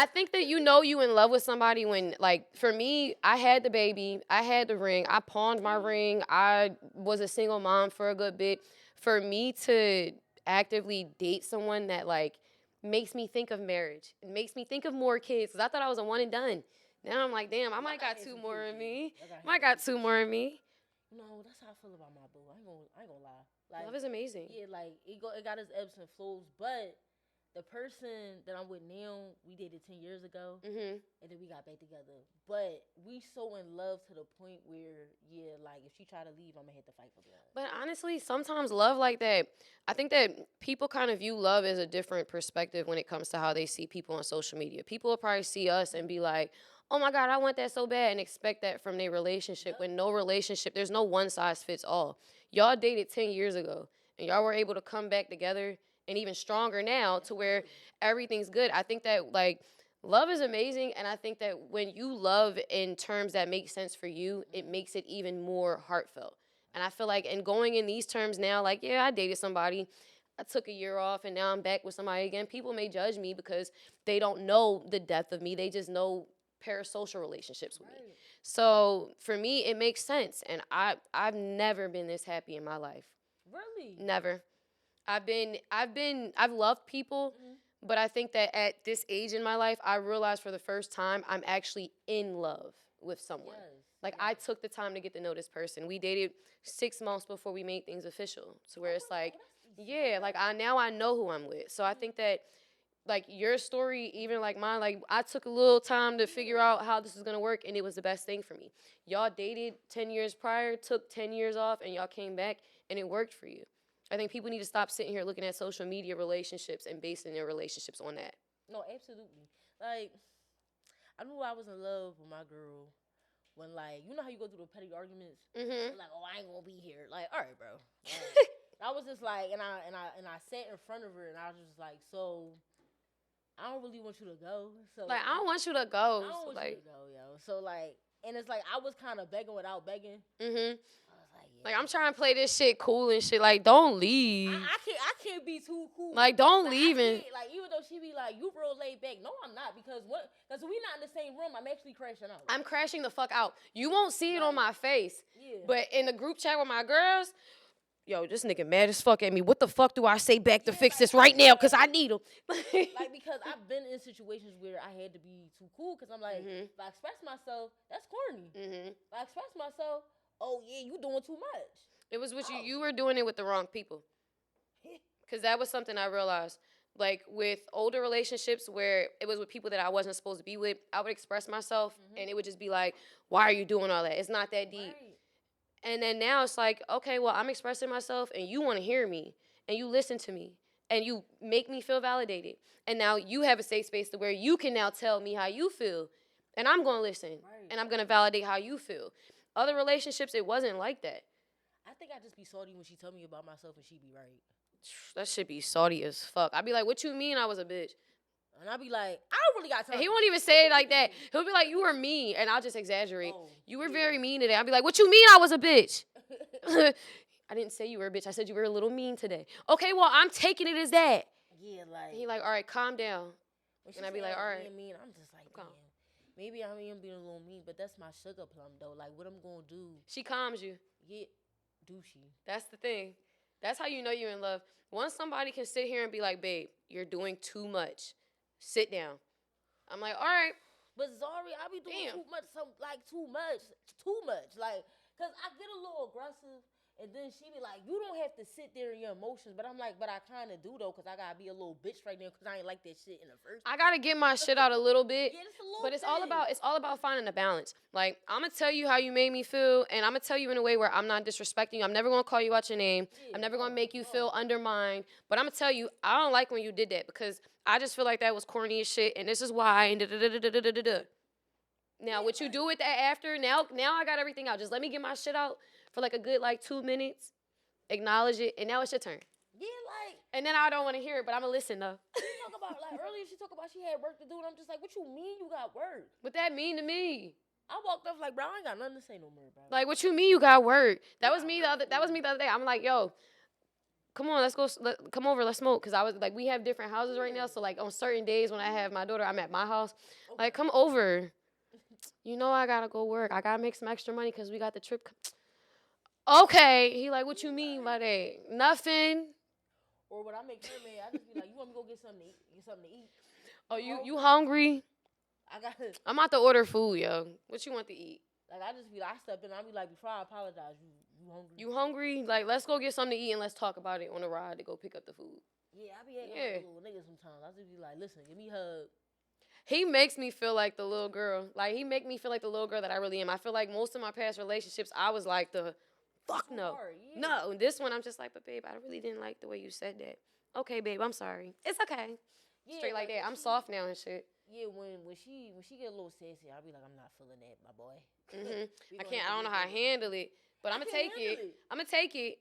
think that you in love with somebody when, like, for me, I had the baby, I had the ring, I pawned my ring, I was a single mom for a good bit. For me to actively date someone that like makes me think of marriage, it makes me think of more kids, because I thought I was a one and done. Now I'm like, damn, I might got two more in me. Might got two more in me. No, that's how I feel about my boo. I ain't gonna lie. Like, love is amazing. Yeah, like it got its ebbs and flows. But the person that I'm with now, we dated 10 years ago, and then we got back together. But we so in love to the point where, yeah, like if she try to leave, I'm gonna have to fight for her. But honestly, sometimes love like that, I think that people kind of view love as a different perspective when it comes to how they see people on social media. People will probably see us and be like, oh my God, I want that so bad, and expect that from their relationship. When no relationship, there's no one size fits all. Y'all dated 10 years ago, and y'all were able to come back together and even stronger now to where everything's good. I think that like love is amazing, and I think that when you love in terms that make sense for you, it makes it even more heartfelt. And I feel like, and going in these terms now, like, yeah, I dated somebody, I took a year off, and now I'm back with somebody again. People may judge me because they don't know the depth of me. They just know parasocial relationships with me. So for me, it makes sense. And I've never been this happy in my life. Really? Never. I've loved people, but I think that at this age in my life, I realized for the first time I'm actually in love with someone. Yes. Like I took the time to get to know this person. We dated 6 months before we made things official. So where it's like, yeah, like I know who I'm with. So I think that like your story, even like mine, like I took a little time to figure out how this is gonna work, and it was the best thing for me. Y'all dated 10 years prior, took 10 years off, and y'all came back, and it worked for you. I think people need to stop sitting here looking at social media relationships and basing their relationships on that. No, absolutely. Like, I knew I was in love with my girl when, like, you know how you go through the petty arguments? Mm-hmm. Like, oh, I ain't gonna be here. Like, all right, bro. I was just like, and I sat in front of her, and I was just like, so I don't really want you to go. So Like I don't want you to go. I don't want you to go, yo. So like, and it's like I was kind of begging without begging. Mm-hmm. I was like, yeah. Like I'm trying to play this shit cool and shit. Like don't leave. I can't be too cool. Like don't like, leave. Like even though she be like, you real laid back. No, I'm not because we not in the same room. I'm actually crashing out. I'm crashing the fuck out. You won't see it on my face. Yeah. But in the group chat with my girls, yo, this nigga mad as fuck at me. What the fuck do I say back to fix this right now? Because I need him. Like, because I've been in situations where I had to be too cool because I'm like, if I express myself, that's corny. If I express myself, oh, yeah, you doing too much. It was with you. You were doing it with the wrong people. Because that was something I realized. Like, with older relationships where it was with people that I wasn't supposed to be with, I would express myself, and it would just be like, why are you doing all that? It's not that deep. Right. And then now it's like, okay, well, I'm expressing myself, and you want to hear me, and you listen to me, and you make me feel validated. And now you have a safe space to where you can now tell me how you feel, and I'm going to listen, and I'm going to validate how you feel. Other relationships, it wasn't like that. I think I just be salty when she tell me about myself, and she be right. That shit be salty as fuck. I'd be like, what you mean I was a bitch? And I'll be like, I don't really got time. He won't even say it like that. He'll be like, you were mean. And I'll just exaggerate. You were very mean today. I'll be like, what you mean I was a bitch? I didn't say you were a bitch. I said you were a little mean today. Okay, well, I'm taking it as that. Yeah, like. And he like, all right, calm down. And I'd be like, all right. Mean, I'm just like, damn. Maybe I am being a little mean, but that's my sugar plum, though. Like, what I'm going to do. She calms you. Yeah, do she? That's the thing. That's how you know you're in love. Once somebody can sit here and be like, babe, you're doing too much. Sit down. I'm like, all right. But Zaria, I be doing too much. Too much. Like, because I get a little aggressive. And then she be like, you don't have to sit there in your emotions. But I'm like, but I kind of do, though, because I got to be a little bitch right now because I ain't like that shit in the first place. I got to get my shit out a little bit. Yeah, just a little but it's all about finding a balance. Like, I'm going to tell you how you made me feel, and I'm going to tell you in a way where I'm not disrespecting you. I'm never going to call you out your name. I'm never going to make you feel undermined. But I'm going to tell you, I don't like when you did that because I just feel like that was corny as shit, and this is why, and da-da-da-da-da-da-da. Now, what you do with that after, now I got everything out. Just let me get my shit out for like a good, 2 minutes. Acknowledge it, and now it's your turn. Yeah, like. And then I don't want to hear it, but I'm going to listen, though. Earlier she talked about she had work to do, and I'm just like, what you mean you got work? What that mean to me? I walked up like, bro, I ain't got nothing to say no more, bro. Like, what you mean you got work? That was me the other day. I'm like, yo, come on, let's go, come over, let's smoke. Because I was like, we have different houses right now, so like on certain days when I have my daughter, I'm at my house. Okay. Like, come over. You know I got to go work. I got to make some extra money because we got the trip. Okay. He like, what you mean by that? Nothing. Or when I make her mad, I just be like, you want me to go get something to eat? Oh, you hungry? I'm about to order food, yo. What you want to eat? Like, I just be like, I step in, I be like, before I apologize, you hungry? You hungry? Like, let's go get something to eat and let's talk about it on the ride to go pick up the food. Yeah, I be acting like a little nigga sometimes. I just be like, listen, give me a hug. He makes me feel like the little girl. Like, he make me feel like the little girl that I really am. I feel like most of my past relationships, I was like the, fuck no. No, this one, I'm just like, but babe, I really didn't like the way you said that. Okay, babe, I'm sorry. It's okay. Yeah, straight like that. I'm soft now and shit. Yeah, when she get a little sassy, I'll be like, I'm not feeling that, my boy. I don't know how to handle it, but I'm gonna take it. I'm gonna take it.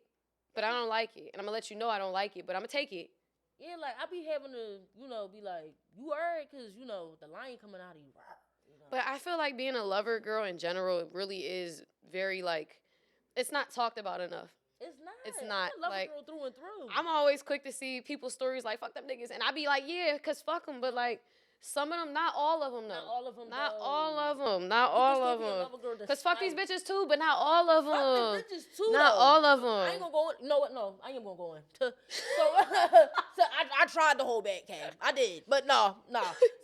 But I don't like it. And I'm going to let you know I don't like it, but I'm going to take it. Yeah, like, I be having to, be like, you alright? Because, the lion coming out of you. But I feel like being a lover girl in general really is very, like, it's not talked about enough. It's not. It's not. I'm a lover like, girl through and through. I'm always quick to see people's stories like, fuck them niggas. And I be like, yeah, because fuck them. But, like, some of them, not all of them, though. Not all of them, Not though. all of them. Not all of them. Because fuck these bitches, too, but not all of them. Fuck the bitches, too, Not though. all of them. I ain't gonna go in. You know what? No, I ain't gonna go in. So I tried to hold back, Cam. I did. But no.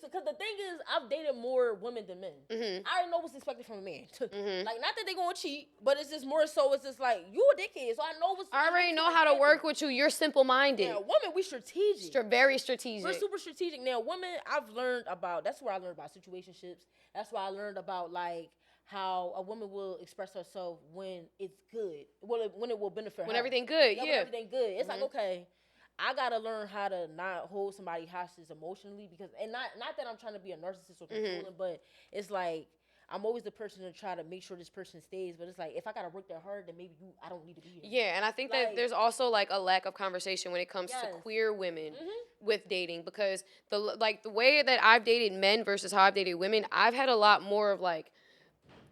Because the thing is, I've dated more women than men. Mm-hmm. I already know what's expected from a man. Mm-hmm. Like, not that they gonna cheat, but it's just more so, it's just like, you a dickhead, so I know what's... I already know how to work with you. You're simple-minded. Now, women, we strategic. Very strategic. We're super strategic. Now, women, I've learned about... That's where I learned about situationships. That's where I learned about, like, how a woman will express herself when it's good. When it will benefit her. When everything good, yeah. When everything good. It's like, okay, I gotta learn how to not hold somebody hostage emotionally, because, and not that I'm trying to be a narcissist or controlling, but it's like, I'm always the person to try to make sure this person stays, but it's like, if I gotta work that hard, then maybe I don't need to be here. Yeah, and I think that there's also like a lack of conversation when it comes to queer women with dating, because the way that I've dated men versus how I've dated women, I've had a lot more of like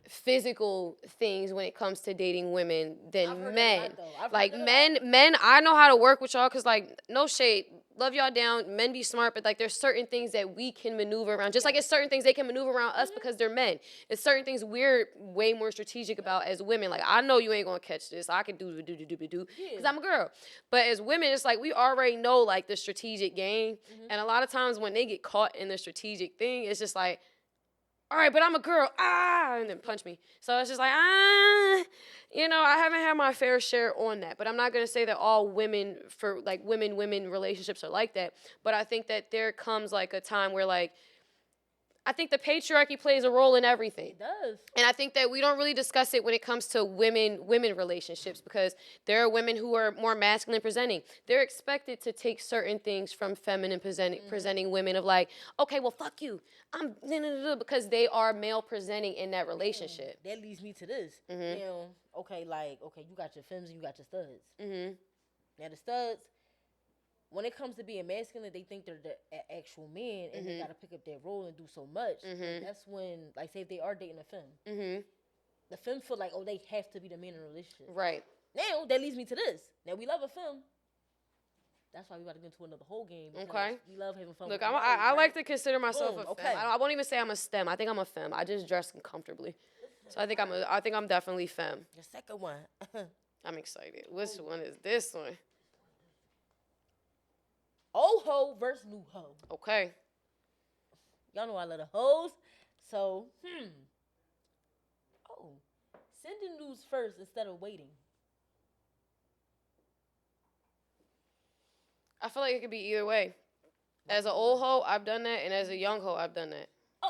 physical things when it comes to dating women than men. Like men, I know how to work with y'all, because like, no shade, love y'all down, men be smart, but like there's certain things that we can maneuver around, just like it's certain things they can maneuver around us because they're men. It's certain things we're way more strategic about as women. Like, I know you ain't gonna catch this, I can do because I'm a girl. But as women, it's like we already know like the strategic game, and a lot of times when they get caught in the strategic thing, it's just like, all right, but I'm a girl, and then punch me. So it's just like, I haven't had my fair share on that. But I'm not going to say that all women, for like women relationships are like that. But I think that there comes like a time where like, I think the patriarchy plays a role in everything. It does. And I think that we don't really discuss it when it comes to women relationships, because there are women who are more masculine presenting. They're expected to take certain things from feminine presenting women of like, okay, well, fuck you. I'm because they are male presenting in that relationship. That leads me to this. Okay, you got your femmes and you got your studs. Now the studs, when it comes to being masculine, they think they're the actual man, and they got to pick up that role and do so much. That's when, like, say if they are dating a femme, the femme feel like, oh, they have to be the man in a relationship. Right. Now, that leads me to this. Now, we love a femme. That's why we got to get into another whole game. Okay. We love having fun. Look, with I like to consider myself a okay. femme. I won't even say I'm a STEM. I think I'm a femme. I just dress comfortably. So I think I'm definitely femme. The second one. I'm excited. Which one is this one? Old hoe versus new hoe. Okay. Y'all know I love the hoes. So, sending news first instead of waiting. I feel like it could be either way. As an old hoe, I've done that, and as a young hoe, I've done that. Oh,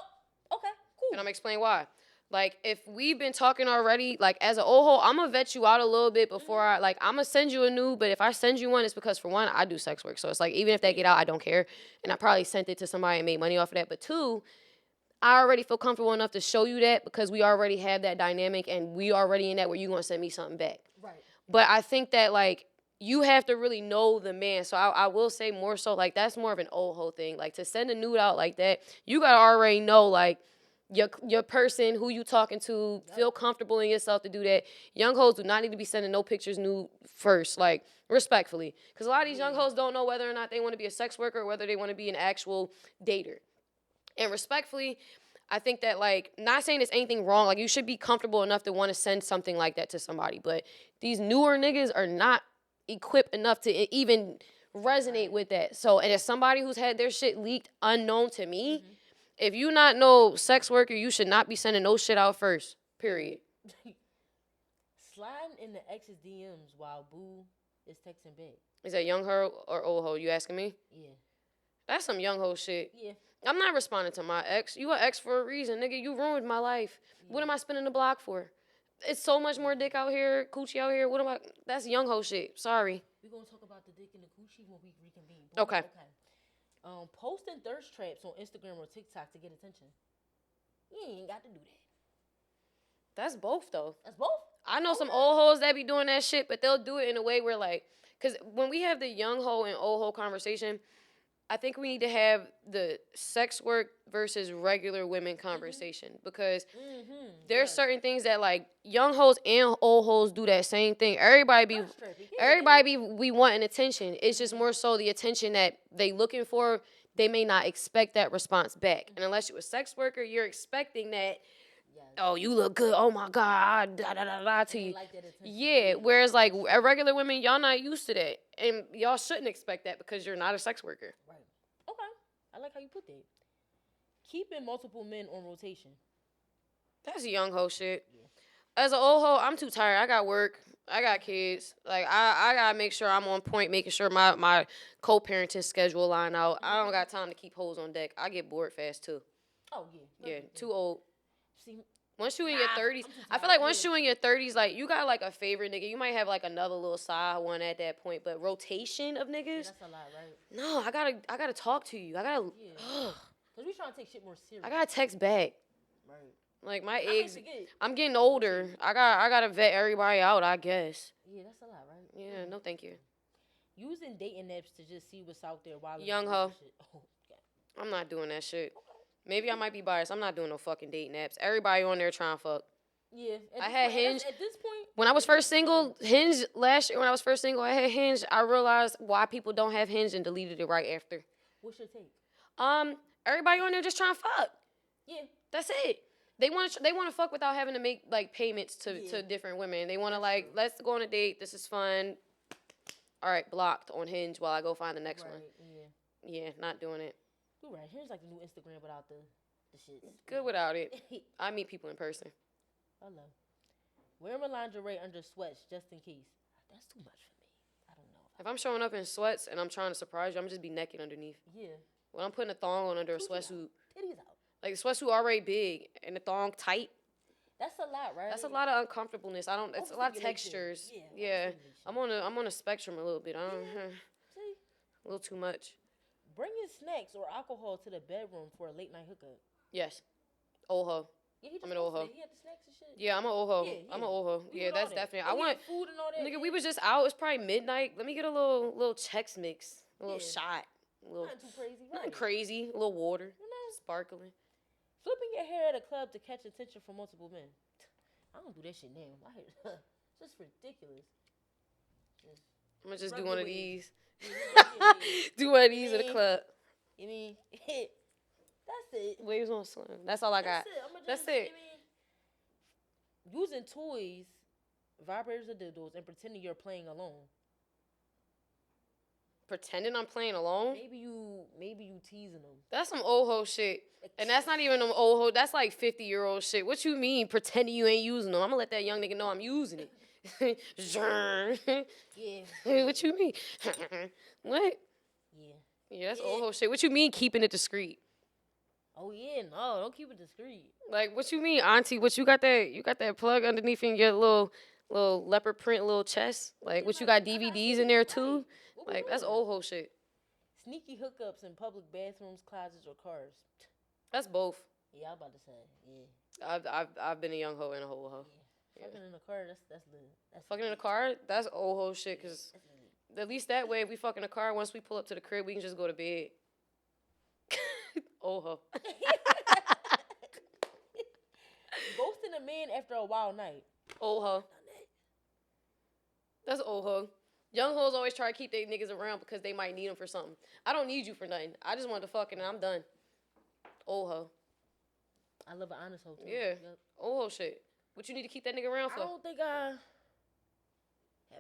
okay, cool. And I'm gonna explain why. Like, if we've been talking already, like, as an old hoe, I'm going to vet you out a little bit before I'm going to send you a nude, but if I send you one, it's because, for one, I do sex work. So it's like, even if they get out, I don't care. And I probably sent it to somebody and made money off of that. But two, I already feel comfortable enough to show you that because we already have that dynamic and we already in that where you're going to send me something back. Right. But I think that, like, you have to really know the man. So I will say more so, like, that's more of an old hoe thing. Like, to send a nude out like that, you got to already know, like, your person, who you talking to, feel comfortable in yourself to do that. Young hoes do not need to be sending no pictures nude first, like, respectfully. Because a lot of these young hoes don't know whether or not they want to be a sex worker or whether they want to be an actual dater. And respectfully, I think that, like, not saying there's anything wrong. Like, you should be comfortable enough to want to send something like that to somebody. But these newer niggas are not equipped enough to even resonate with that. So, and as somebody who's had their shit leaked unknown to me, if you not no sex worker, you should not be sending no shit out first. Period. Sliding in the ex's DMs while boo is texting back. Is that young hoe or old hoe? You asking me? Yeah. That's some young hoe shit. Yeah. I'm not responding to my ex. You an ex for a reason, nigga. You ruined my life. Yeah. What am I spinning the block for? It's so much more dick out here, coochie out here. That's young hoe shit. Sorry. We're going to talk about the dick and the coochie when we reconvene. Okay. Posting thirst traps on Instagram or TikTok to get attention. You ain't got to do that. That's both, though. That's both? I know some old hoes that be doing that shit, but they'll do it in a way where like, because when we have the young hoe and old hoe conversation, I think we need to have the sex work versus regular women conversation because there's certain things that like young hoes and old hoes do that same thing. Everybody be wanting attention. It's just more so the attention that they looking for. They may not expect that response back, and unless you're a sex worker, you're expecting that. Oh, you look good. Oh my God, da da da da to you. Like that attention. Yeah. Whereas like regular women, y'all not used to that, and y'all shouldn't expect that because you're not a sex worker. Right. Okay. I like how you put that. Keeping multiple men on rotation. That's a young hoe shit. Yeah. As an old hoe, I'm too tired. I got work. I got kids. Like I gotta make sure I'm on point, making sure my co-parenting schedule line out. I don't got time to keep hoes on deck. I get bored fast too. Oh yeah. Yeah. Too old. See, once you in your 30s, I feel like once you in your 30s, like you got like a favorite nigga. You might have like another little side one at that point, but rotation of niggas. Yeah, that's a lot, right? No, I gotta talk to you. I gotta. Yeah. Cause we trying to take shit more serious. I gotta text back. Right. Like my eggs, I'm getting older. I gotta vet everybody out, I guess. Yeah, that's a lot, right? Yeah, no thank you. Using dating apps to just see what's out there while young hoe. Oh, yeah. I'm not doing that shit. Maybe I might be biased. I'm not doing no fucking dating apps. Everybody on there trying to fuck. Yeah. I had Hinge. At this point, when I was first single, Hinge last year when I was first single, I had Hinge. I realized why people don't have Hinge and deleted it right after. What's your take? Everybody on there just trying to fuck. Yeah. That's it. They want to fuck without having to make like payments to different women. They want to like, let's go on a date. This is fun. All right, blocked on Hinge while I go find the next one. Yeah, not doing it. You're right. Here's like the new Instagram without the shit. Good without it. I meet people in person. Hello. Wear my lingerie under sweats just in case. That's too much for me. I don't know. If I'm showing up in sweats and I'm trying to surprise you, I'm just be naked underneath. Yeah. When I'm putting a thong on under a sweatsuit. Titties out. Like the sweatsuit already big and the thong tight. That's a lot, right? That's a lot of uncomfortableness. It's a lot of textures. Yeah. I'm on a spectrum a little bit. I don't See? A little too much. Bringing snacks or alcohol to the bedroom for a late night hookup. Yes. Old hoe. Yeah, I'm an old hoe. He had the snacks and shit. Yeah, I'm an old hoe. I'm an old hoe. Yeah, that's definitely. I want food and all that. Nigga, we was just out. It's probably midnight. Let me get a little Chex Mix, a little shot, Nothing too crazy. Nothing crazy. A little water, sparkling. Flipping your hair at a club to catch attention from multiple men. I don't do that shit now. It's just ridiculous. I'm gonna just do one of these. Do one of these at a club. You mean, that's it. Waves on slim. That's all I got. That's it. Using toys, vibrators or dildos, and pretending you're playing alone. Pretending I'm playing alone? Maybe you teasing them. That's some old hoe shit. And that's not even an old hoe. That's like 50-year-old shit. What you mean pretending you ain't using them? I'm gonna let that young nigga know I'm using it. Yeah. What you mean? What? Yeah, that's old hoe shit. What you mean keeping it discreet? Oh yeah, no, don't keep it discreet. Like what you mean, auntie? What you got that plug underneath in your little leopard print little chest? Like what you got DVDs in there too? Like that's old hoe shit. Sneaky hookups in public bathrooms, closets, or cars. That's both. Yeah, I was about to say. Yeah. I've been a young hoe and a whole hoe. Yeah. Fucking in a car, that's lit. Fucking in a car, that's old hoe shit. Cause at least that way, if we fuck in a car, once we pull up to the crib, we can just go to bed. Old hoe. Ghosting a man after a wild night. Old hoe. That's old hoe. Young hoes always try to keep their niggas around because they might need them for something. I don't need you for nothing. I just want to fuck and I'm done. Old hoe. I love an honest hoe too. Yeah. Yep. Old hoe shit. What you need to keep that nigga around for? I don't think have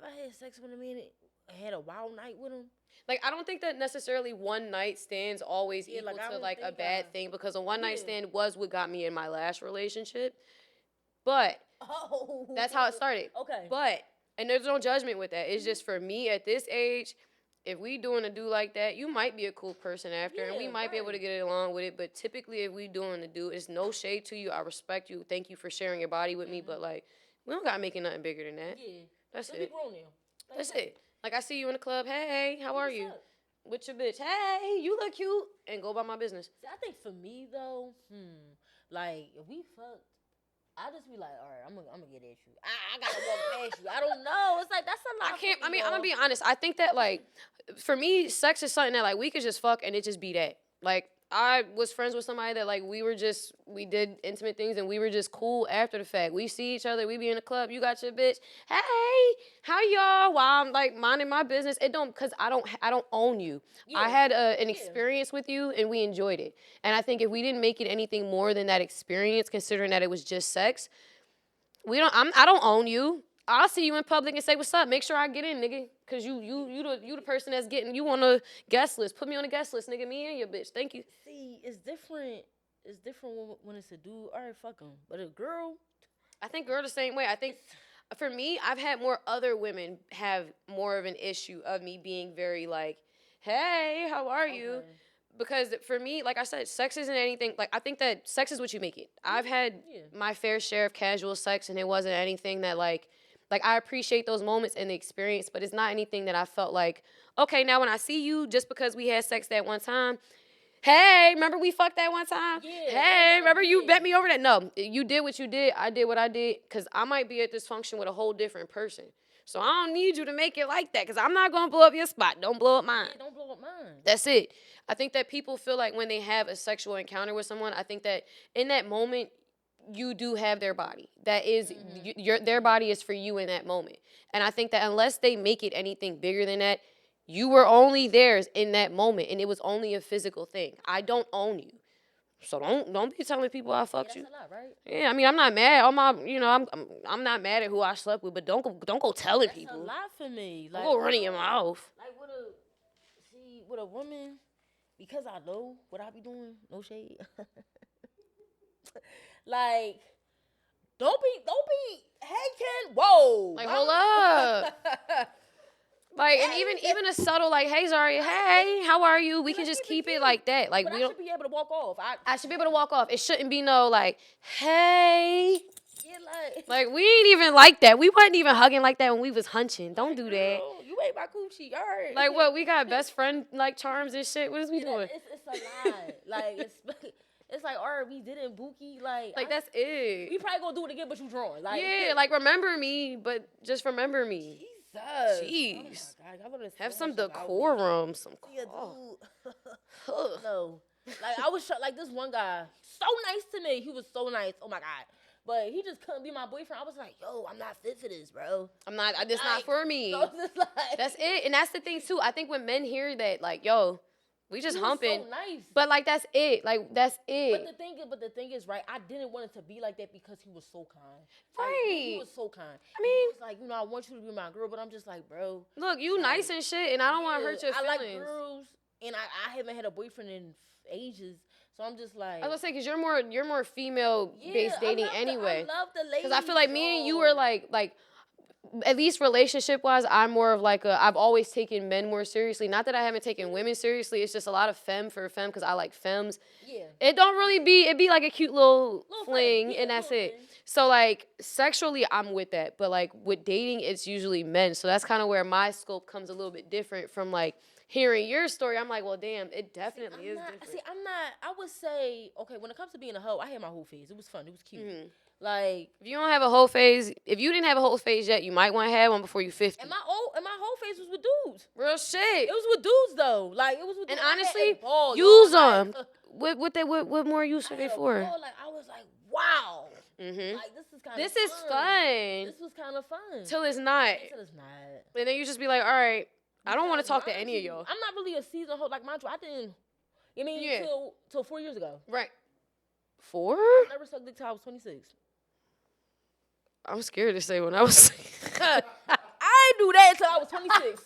I had sex with a man and had a wild night with him? Like, I don't think that necessarily one night stands always equal to, like, a bad thing. Because a one night stand was what got me in my last relationship. But that's how it started. Okay. But, and there's no judgment with that. It's just for me at this age, if we doing a do like that, you might be a cool person after. And we might be able to get along with it. But typically, if we doing a do, it's no shade to you. I respect you. Thank you for sharing your body with me. But, like, we don't got to make it nothing bigger than that. Yeah. That's Let's it. be grown now. That's it. Like, I see you in the club. Hey, how are you? With your bitch. Hey, you look cute. And go about my business. See, I think for me, though, like, if we fucked I just be like, all right, I'm gonna get at you. I gotta walk past you. I don't know. It's like that's a lot. I can't. For me, I'm gonna be honest. I think that like, for me, sex is something that like we could just fuck and it just be that. Like I was friends with somebody that like we did intimate things and we were just cool after the fact. We see each other. We be in the club. You got your bitch. Hey, how y'all? While I'm like minding my business. It don't because I don't own you. Yeah. I had an experience with you and we enjoyed it. And I think if we didn't make it anything more than that experience, considering that it was just sex, I don't own you. I'll see you in public and say what's up. Make sure I get in, nigga. Cause you the person that's getting you on a guest list. Put me on a guest list, nigga. Me and your bitch. Thank you. See, it's different. It's different when it's a dude. All right, fuck him. But a girl, I think girl the same way. I think for me, I've had more other women have more of an issue of me being very like, hey, how are you? Because for me, like I said, sex isn't anything. Like I think that sex is what you make it. I've had my fair share of casual sex, and it wasn't anything that like I appreciate those moments and the experience, but it's not anything that I felt like, okay, now when I see you, just because we had sex that one time, hey, remember we fucked that one time? Yeah, hey, remember you bet me over that? No, you did what you did. I did what I did, because I might be at this function with a whole different person. So I don't need you to make it like that, because I'm not going to blow up your spot. Don't blow up mine. Yeah, don't blow up mine. That's it. I think that people feel like when they have a sexual encounter with someone, I think that in that moment, you do have their body. That is, their body is for you in that moment. And I think that unless they make it anything bigger than that, you were only theirs in that moment, and it was only a physical thing. I don't own you. So don't be telling people I fucked you. That's a lot, right? Yeah, I mean, I'm not mad. I'm not mad at who I slept with, but don't go telling people. That's a lot for me. Like, Don't go running your mouth. Like with a woman, because I know what I be doing. No shade. Like, don't be. Hey, Ken. Whoa. Like, hold up. Like, and even a subtle like, hey, Zaria, hey, how are you? We can just keep it like that. Like, but we I don't. should be able to walk off. I should be able to walk off. It shouldn't be no like, hey. Yeah, like we ain't even like that. We wasn't even hugging like that when we was hunching. Don't do that. Girl, you ate my coochie. All right. Like what? We got best friend like charms and shit. What is we doing? It's a lot. Like it's like, all right, we did it, Buki. Like that's it. We probably gonna do it again, but you drawing. Like, yeah, like remember me, but just remember me. Jesus. Jeez. Oh my God, have some decorum. No. Like I was like this one guy, so nice to me. He was so nice. Oh my God. But he just couldn't be my boyfriend. I was like, yo, I'm not fit for this, bro. This not for me. So like, that's it. And that's the thing too. I think when men hear that, like, yo, we just humping. So nice. But like that's it. Like that's it. But the thing is, right, I didn't want it to be like that because he was so kind. Right. Like, he was so kind. I mean, he was like, I want you to be my girl, but I'm just like, bro. Look, you nice and shit, and I don't want to hurt your feelings. I like girls, and I haven't had a boyfriend in ages. So I'm just like, I was gonna say, cause you're more female based dating anyway. I love the ladies. Cause I feel like me and you were like at least relationship wise, I'm more of like I've always taken men more seriously. Not that I haven't taken women seriously. It's just a lot of femme for femme because I like femmes. Yeah. It don't really be like a cute little fling and that's it. So like sexually, I'm with that, but like with dating, it's usually men. So that's kind of where my scope comes a little bit different from like. Hearing your story, I'm like, well, damn, it definitely is different. See, I would say, okay, when it comes to being a hoe, I had my whole phase. It was fun. It was cute. Mm-hmm. Like, if you don't have a whole phase, if you didn't have a whole phase yet, you might want to have one before you 50. And my whole phase was with dudes. Real shit. It was with dudes, though. Like, it was with dudes. And honestly, use them. What more use are they for? Like, I was like, wow. Mm-hmm. Like, this is kind of fun. This is fun. This was kind of fun. Till it's not. Till it's not. And then you just be like, all right. I don't want to talk to any of y'all. I'm not really a seasoned hoe. Like, mind you, I didn't, till 4 years ago. Right. 4? I never sucked dick till I was 26. I'm scared to say when I was... I didn't do that until I was 26.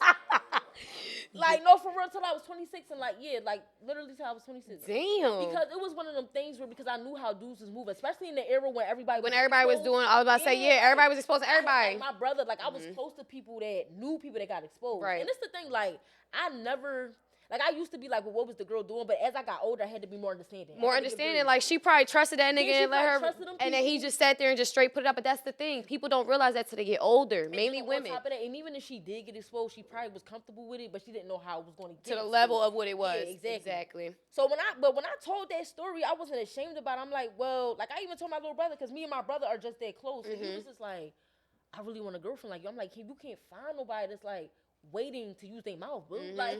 Like, no, for real, till I was 26. And, like, literally till I was 26. Damn. Because it was one of them things where, because I knew how dudes was moving, especially in the era when everybody was doing, I was about to say, everybody was exposed to everybody. Like, my brother, like, I was close to people that knew people that got exposed. Right. And it's the thing, like, I never, Like, I used to be like, well, what was the girl doing? But as I got older, I had to be more understanding. More understanding. Like, she probably trusted that nigga and let her, and then he just sat there and just straight put it up. But that's the thing. People don't realize that till they get older, mainly women. On top of that, and even if she did get exposed, she probably was comfortable with it, but she didn't know how it was going to get to the level of what it was. Yeah, exactly. So when I told that story, I wasn't ashamed about it. I'm like, well, like, I even told my little brother, because me and my brother are just that close. And he was just like, I really want a girlfriend like you. I'm like, you can't find nobody that's like waiting to use their mouth, boo. Like,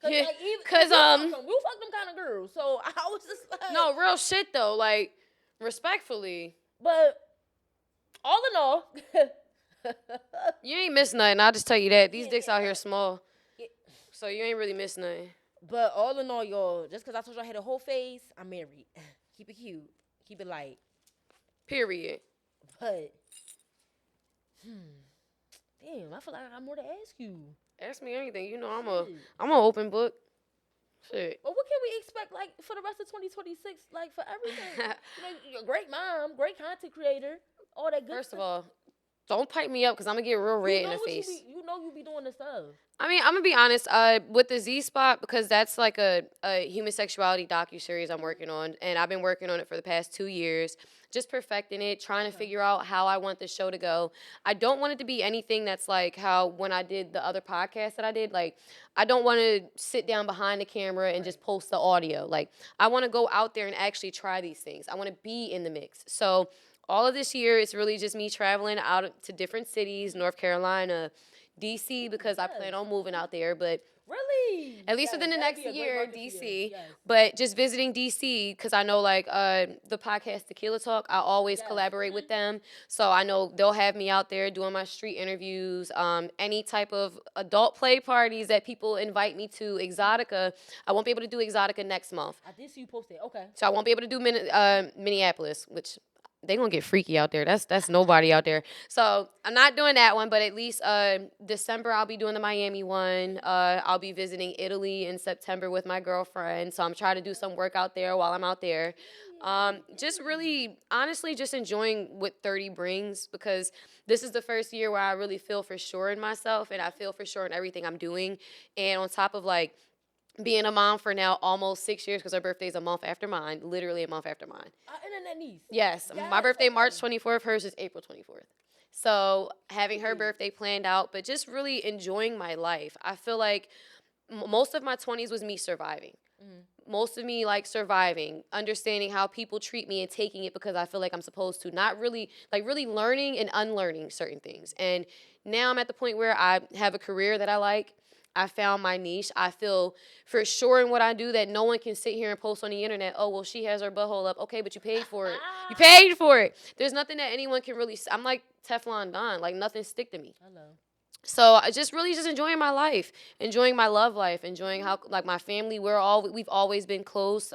cause yeah, like, even, cause we fuck them kind of girls. So I was just like, no, real shit though. Like, respectfully. But all in all, you ain't miss nothing. I'll just tell you that these dicks out here small, so you ain't really miss nothing. But all in all, y'all, just because I told you I had a whole face, I'm married. Keep it cute, keep it light. Period. But damn, I feel like I got more to ask you. Ask me anything. You know, I'm an open book. Shit. But what can we expect, like, for the rest of 2026, like, for everything? You know, you're a great mom, great content creator, all that good First stuff. of all, don't pipe me up because I'm going to get real red in the face. You be doing the stuff. I mean, I'm going to be honest. With the Z Spot, because that's like a human sexuality docuseries I'm working on, and I've been working on it for the past 2 years, just perfecting it, trying to figure out how I want the show to go. I don't want it to be anything that's like how when I did the other podcast that I did, like, I don't want to sit down behind the camera and just post the audio. Like, I want to go out there and actually try these things. I want to be in the mix. So all of this year, it's really just me traveling out to different cities, North Carolina, DC, because I plan on moving out there, but really, at least within the next year, DC. Yes. But just visiting DC, because I know, like, the podcast Tequila Talk, I always collaborate with them, so I know they'll have me out there doing my street interviews, any type of adult play parties that people invite me to. Exotica, I won't be able to do Exotica next month. I did see you posted. Okay. So I won't be able to do Minneapolis, which they gonna get freaky out there. That's nobody out there. So I'm not doing that one, but at least December I'll be doing the Miami one. I'll be visiting Italy in September with my girlfriend. So I'm trying to do some work out there while I'm out there. Just really, honestly, just enjoying what 30 brings, because this is the first year where I really feel for sure in myself, and I feel for sure in everything I'm doing. And on top of, like, being a mom for now almost 6 years, because her birthday's a month after mine, literally a month after mine. Internet niece. Yes, my birthday March 24th, hers is April 24th. So having her birthday planned out, but just really enjoying my life. I feel like most of my 20s was me surviving. Most of me, like, surviving, understanding how people treat me and taking it because I feel like I'm supposed to, not really, like, really learning and unlearning certain things. And now I'm at the point where I have a career that I like. I found my niche. I feel for sure in what I do that no one can sit here and post on the internet, oh, well, she has her butthole up. Okay, but you paid for it. You paid for it. There's nothing that anyone can really, I'm like Teflon Don, like, nothing stick to me. Hello. So I just really just enjoying my life, enjoying my love life, enjoying how, like, my family, we've always been close.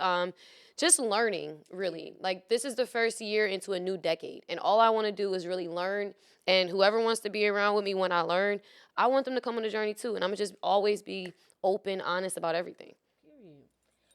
Just learning, really. Like, this is the first year into a new decade, and all I want to do is really learn, and whoever wants to be around with me when I learn, I want them to come on the journey too, and I'm going to just always be open, honest about everything. Period.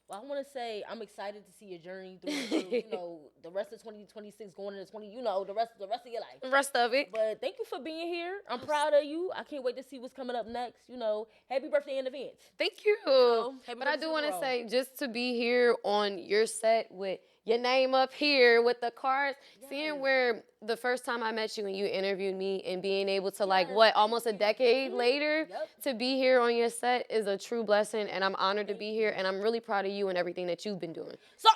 Well, I want to say I'm excited to see your journey through, you know, the rest of 2026 going into 20, you know, the rest of your life. The rest of it. But thank you for being here. I'm proud of you. I can't wait to see what's coming up next. You know, happy birthday in advance. Thank you. But I do want to say, just to be here on your set with your name up here with the cards, seeing where the first time I met you and you interviewed me, and being able to, like, almost a decade later to be here on your set is a true blessing, and I'm honored to be here, and I'm really proud of you and everything that you've been doing. So,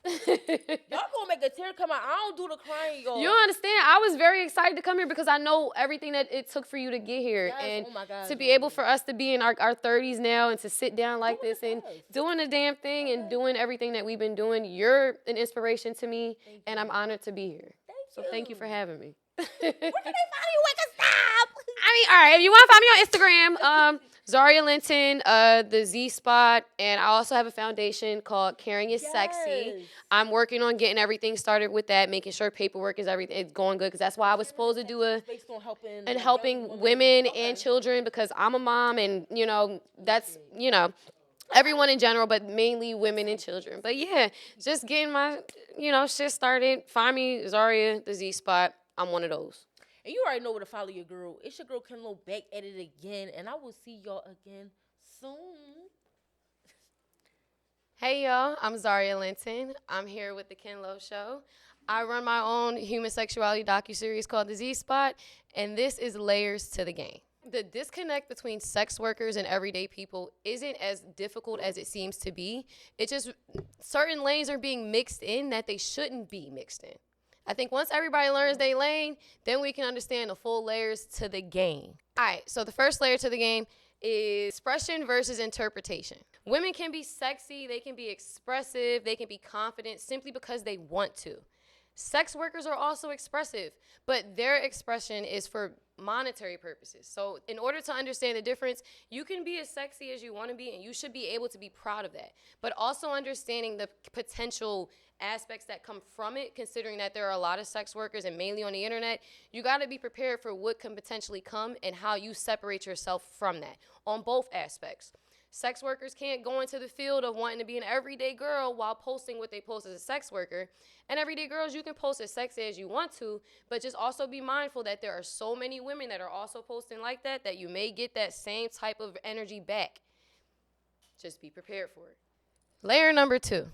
y'all gonna make a tear come out. I don't do the crying, y'all. You understand? I was very excited to come here because I know everything that it took for you to get here. Yes, and oh my God, to be able for us to be in our 30s now and to sit down like this and doing the damn thing and doing everything that we've been doing, you're an inspiration to me, and I'm honored to be here. So thank you for having me. Where can they find you? Wake us up. I mean, all right, if you want to find me on Instagram, Zaria Linton, the Z Spot, and I also have a foundation called Caring is Sexy. I'm working on getting everything started with that, making sure paperwork is it's going good, because that's why I was supposed to do based on helping women and children, because I'm a mom, and, you know, that's, you know, everyone in general, but mainly women and children. But yeah, just getting my, you know, shit started. Find me, Zaria, the Z Spot. I'm one of those. And you already know where to follow your girl. It's your girl Kenlo back at it again, and I will see y'all again soon. Hey y'all, I'm Zaria Linton. I'm here with the Kenlo Show. I run my own human sexuality docuseries called The Z Spot, and this is Layers to the Game. The disconnect between sex workers and everyday people isn't as difficult as it seems to be. It's just certain lanes are being mixed in that they shouldn't be mixed in. I think once everybody learns their lane, then we can understand the full layers to the game. All right, so the first layer to the game is expression versus interpretation. Women can be sexy, they can be expressive, they can be confident simply because they want to. Sex workers are also expressive, but their expression is for monetary purposes. So in order to understand the difference, you can be as sexy as you want to be, and you should be able to be proud of that. But also understanding the potential aspects that come from it, considering that there are a lot of sex workers and mainly on the internet, you got to be prepared for what can potentially come and how you separate yourself from that on both aspects. Sex workers can't go into the field of wanting to be an everyday girl while posting what they post as a sex worker. And everyday girls, you can post as sexy as you want to, but just also be mindful that there are so many women that are also posting like that you may get that same type of energy back. Just be prepared for it. Layer number 2,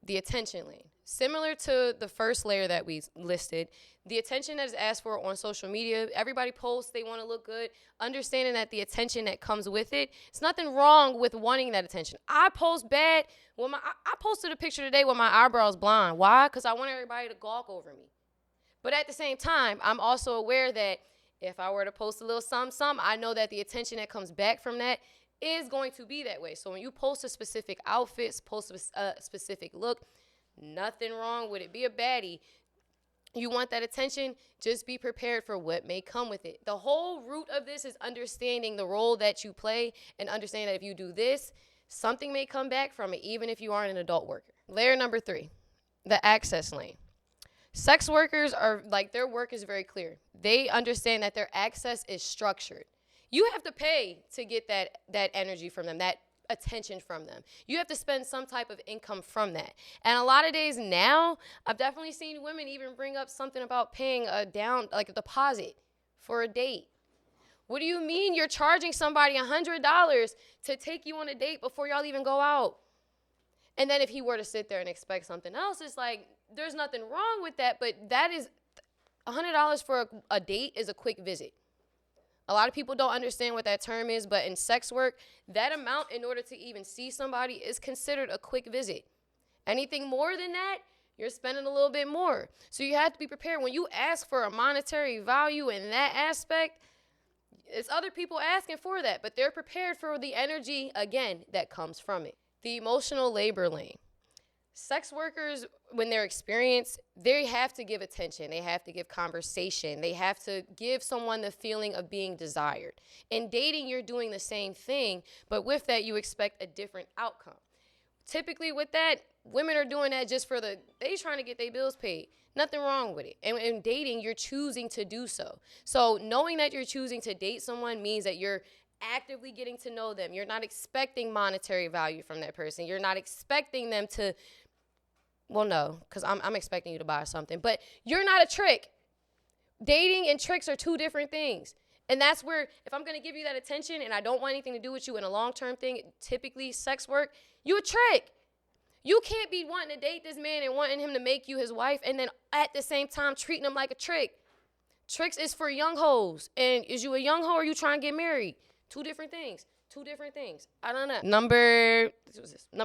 the attention lane. Similar to the first layer that we listed, the attention that is asked for on social media, everybody posts, they want to look good, understanding that the attention that comes with it, it's nothing wrong with wanting that attention. I post bad. I posted a picture today with my eyebrows blonde. Why? Because I want everybody to gawk over me. But at the same time, I'm also aware that if I were to post a little something, I know that the attention that comes back from that is going to be that way. So when you post a specific outfit, post a specific look, nothing wrong with it. Be a baddie. You want that attention, just be prepared for what may come with it. The whole root of this is understanding the role that you play and understanding that if you do this, something may come back from it, even if you aren't an adult worker. Layer number 3, the access lane. Sex workers are like, their work is very clear. They understand that their access is structured. You have to pay to get that energy from them, that attention from them. You have to spend some type of income from that. And a lot of days now, I've definitely seen women even bring up something about paying a deposit for a date. What do you mean you're charging somebody $100 to take you on a date before y'all even go out? And then if he were to sit there and expect something else, it's like, there's nothing wrong with that, but that is $100 for a date is a quick visit. A lot of people don't understand what that term is, but in sex work, that amount in order to even see somebody is considered a quick visit. Anything more than that, you're spending a little bit more. So you have to be prepared. When you ask for a monetary value in that aspect, it's other people asking for that, but they're prepared for the energy, again, that comes from it. The emotional labor lane. Sex workers, when they're experienced, they have to give attention. They have to give conversation. They have to give someone the feeling of being desired. In dating, you're doing the same thing, but with that, you expect a different outcome. Typically with that, women are doing that just for they trying to get their bills paid. Nothing wrong with it. And in dating, you're choosing to do so. So knowing that you're choosing to date someone means that you're actively getting to know them. You're not expecting monetary value from that person. You're not expecting them to, well, no, because I'm expecting you to buy something. But you're not a trick. Dating and tricks are two different things. And that's where, if I'm going to give you that attention and I don't want anything to do with you in a long-term thing, typically sex work, you a trick. You can't be wanting to date this man and wanting him to make you his wife and then at the same time treating him like a trick. Tricks is for young hoes. And is you a young hoe or you trying to get married? Two different things. Two different things. I don't know. Number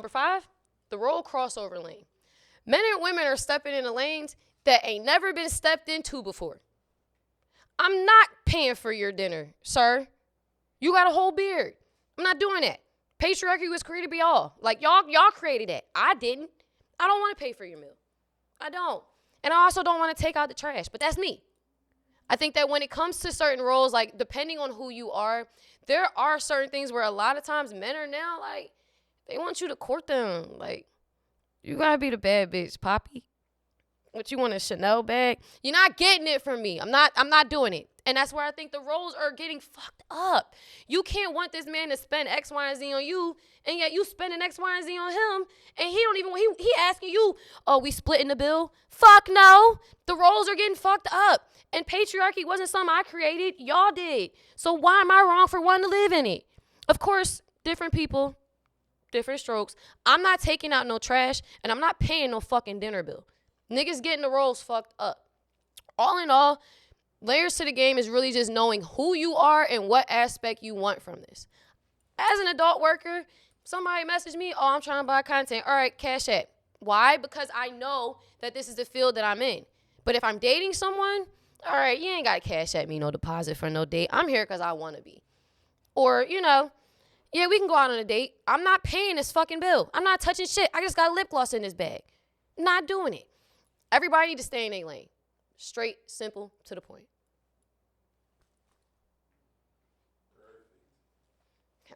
5, the role crossover lane. Men and women are stepping into lanes that ain't never been stepped into before. I'm not paying for your dinner, sir. You got a whole beard. I'm not doing that. Patriarchy was created by y'all. Like, y'all created that. I didn't. I don't want to pay for your meal. I don't. And I also don't want to take out the trash, but that's me. I think that when it comes to certain roles, like, depending on who you are, there are certain things where a lot of times men are now, like, they want you to court them. Like, you got to be the bad bitch, Poppy. What, you want a Chanel bag? You're not getting it from me. I'm not doing it. And that's where I think the roles are getting fucked up. You can't want this man to spend X, Y, and Z on you, and yet you spending X, Y, and Z on him, and he asking you, oh, we splitting the bill? Fuck no. The roles are getting fucked up. And patriarchy wasn't something I created. Y'all did. So why am I wrong for wanting to live in it? Of course, different people different strokes. I'm not taking out no trash, and I'm not paying no fucking dinner bill. Niggas getting the rolls fucked up. All in all, layers to the game is really just knowing who you are and what aspect you want from this. As an adult worker, somebody messaged me, oh, I'm trying to buy content. All right, Cash App. Why? Because I know that this is the field that I'm in. But if I'm dating someone, all right, you ain't got to Cash App me no deposit for no date. I'm here because I want to be. Or, yeah, we can go out on a date. I'm not paying this fucking bill. I'm not touching shit. I just got lip gloss in this bag. Not doing it. Everybody need to stay in their lane. Straight, simple, to the point. Okay.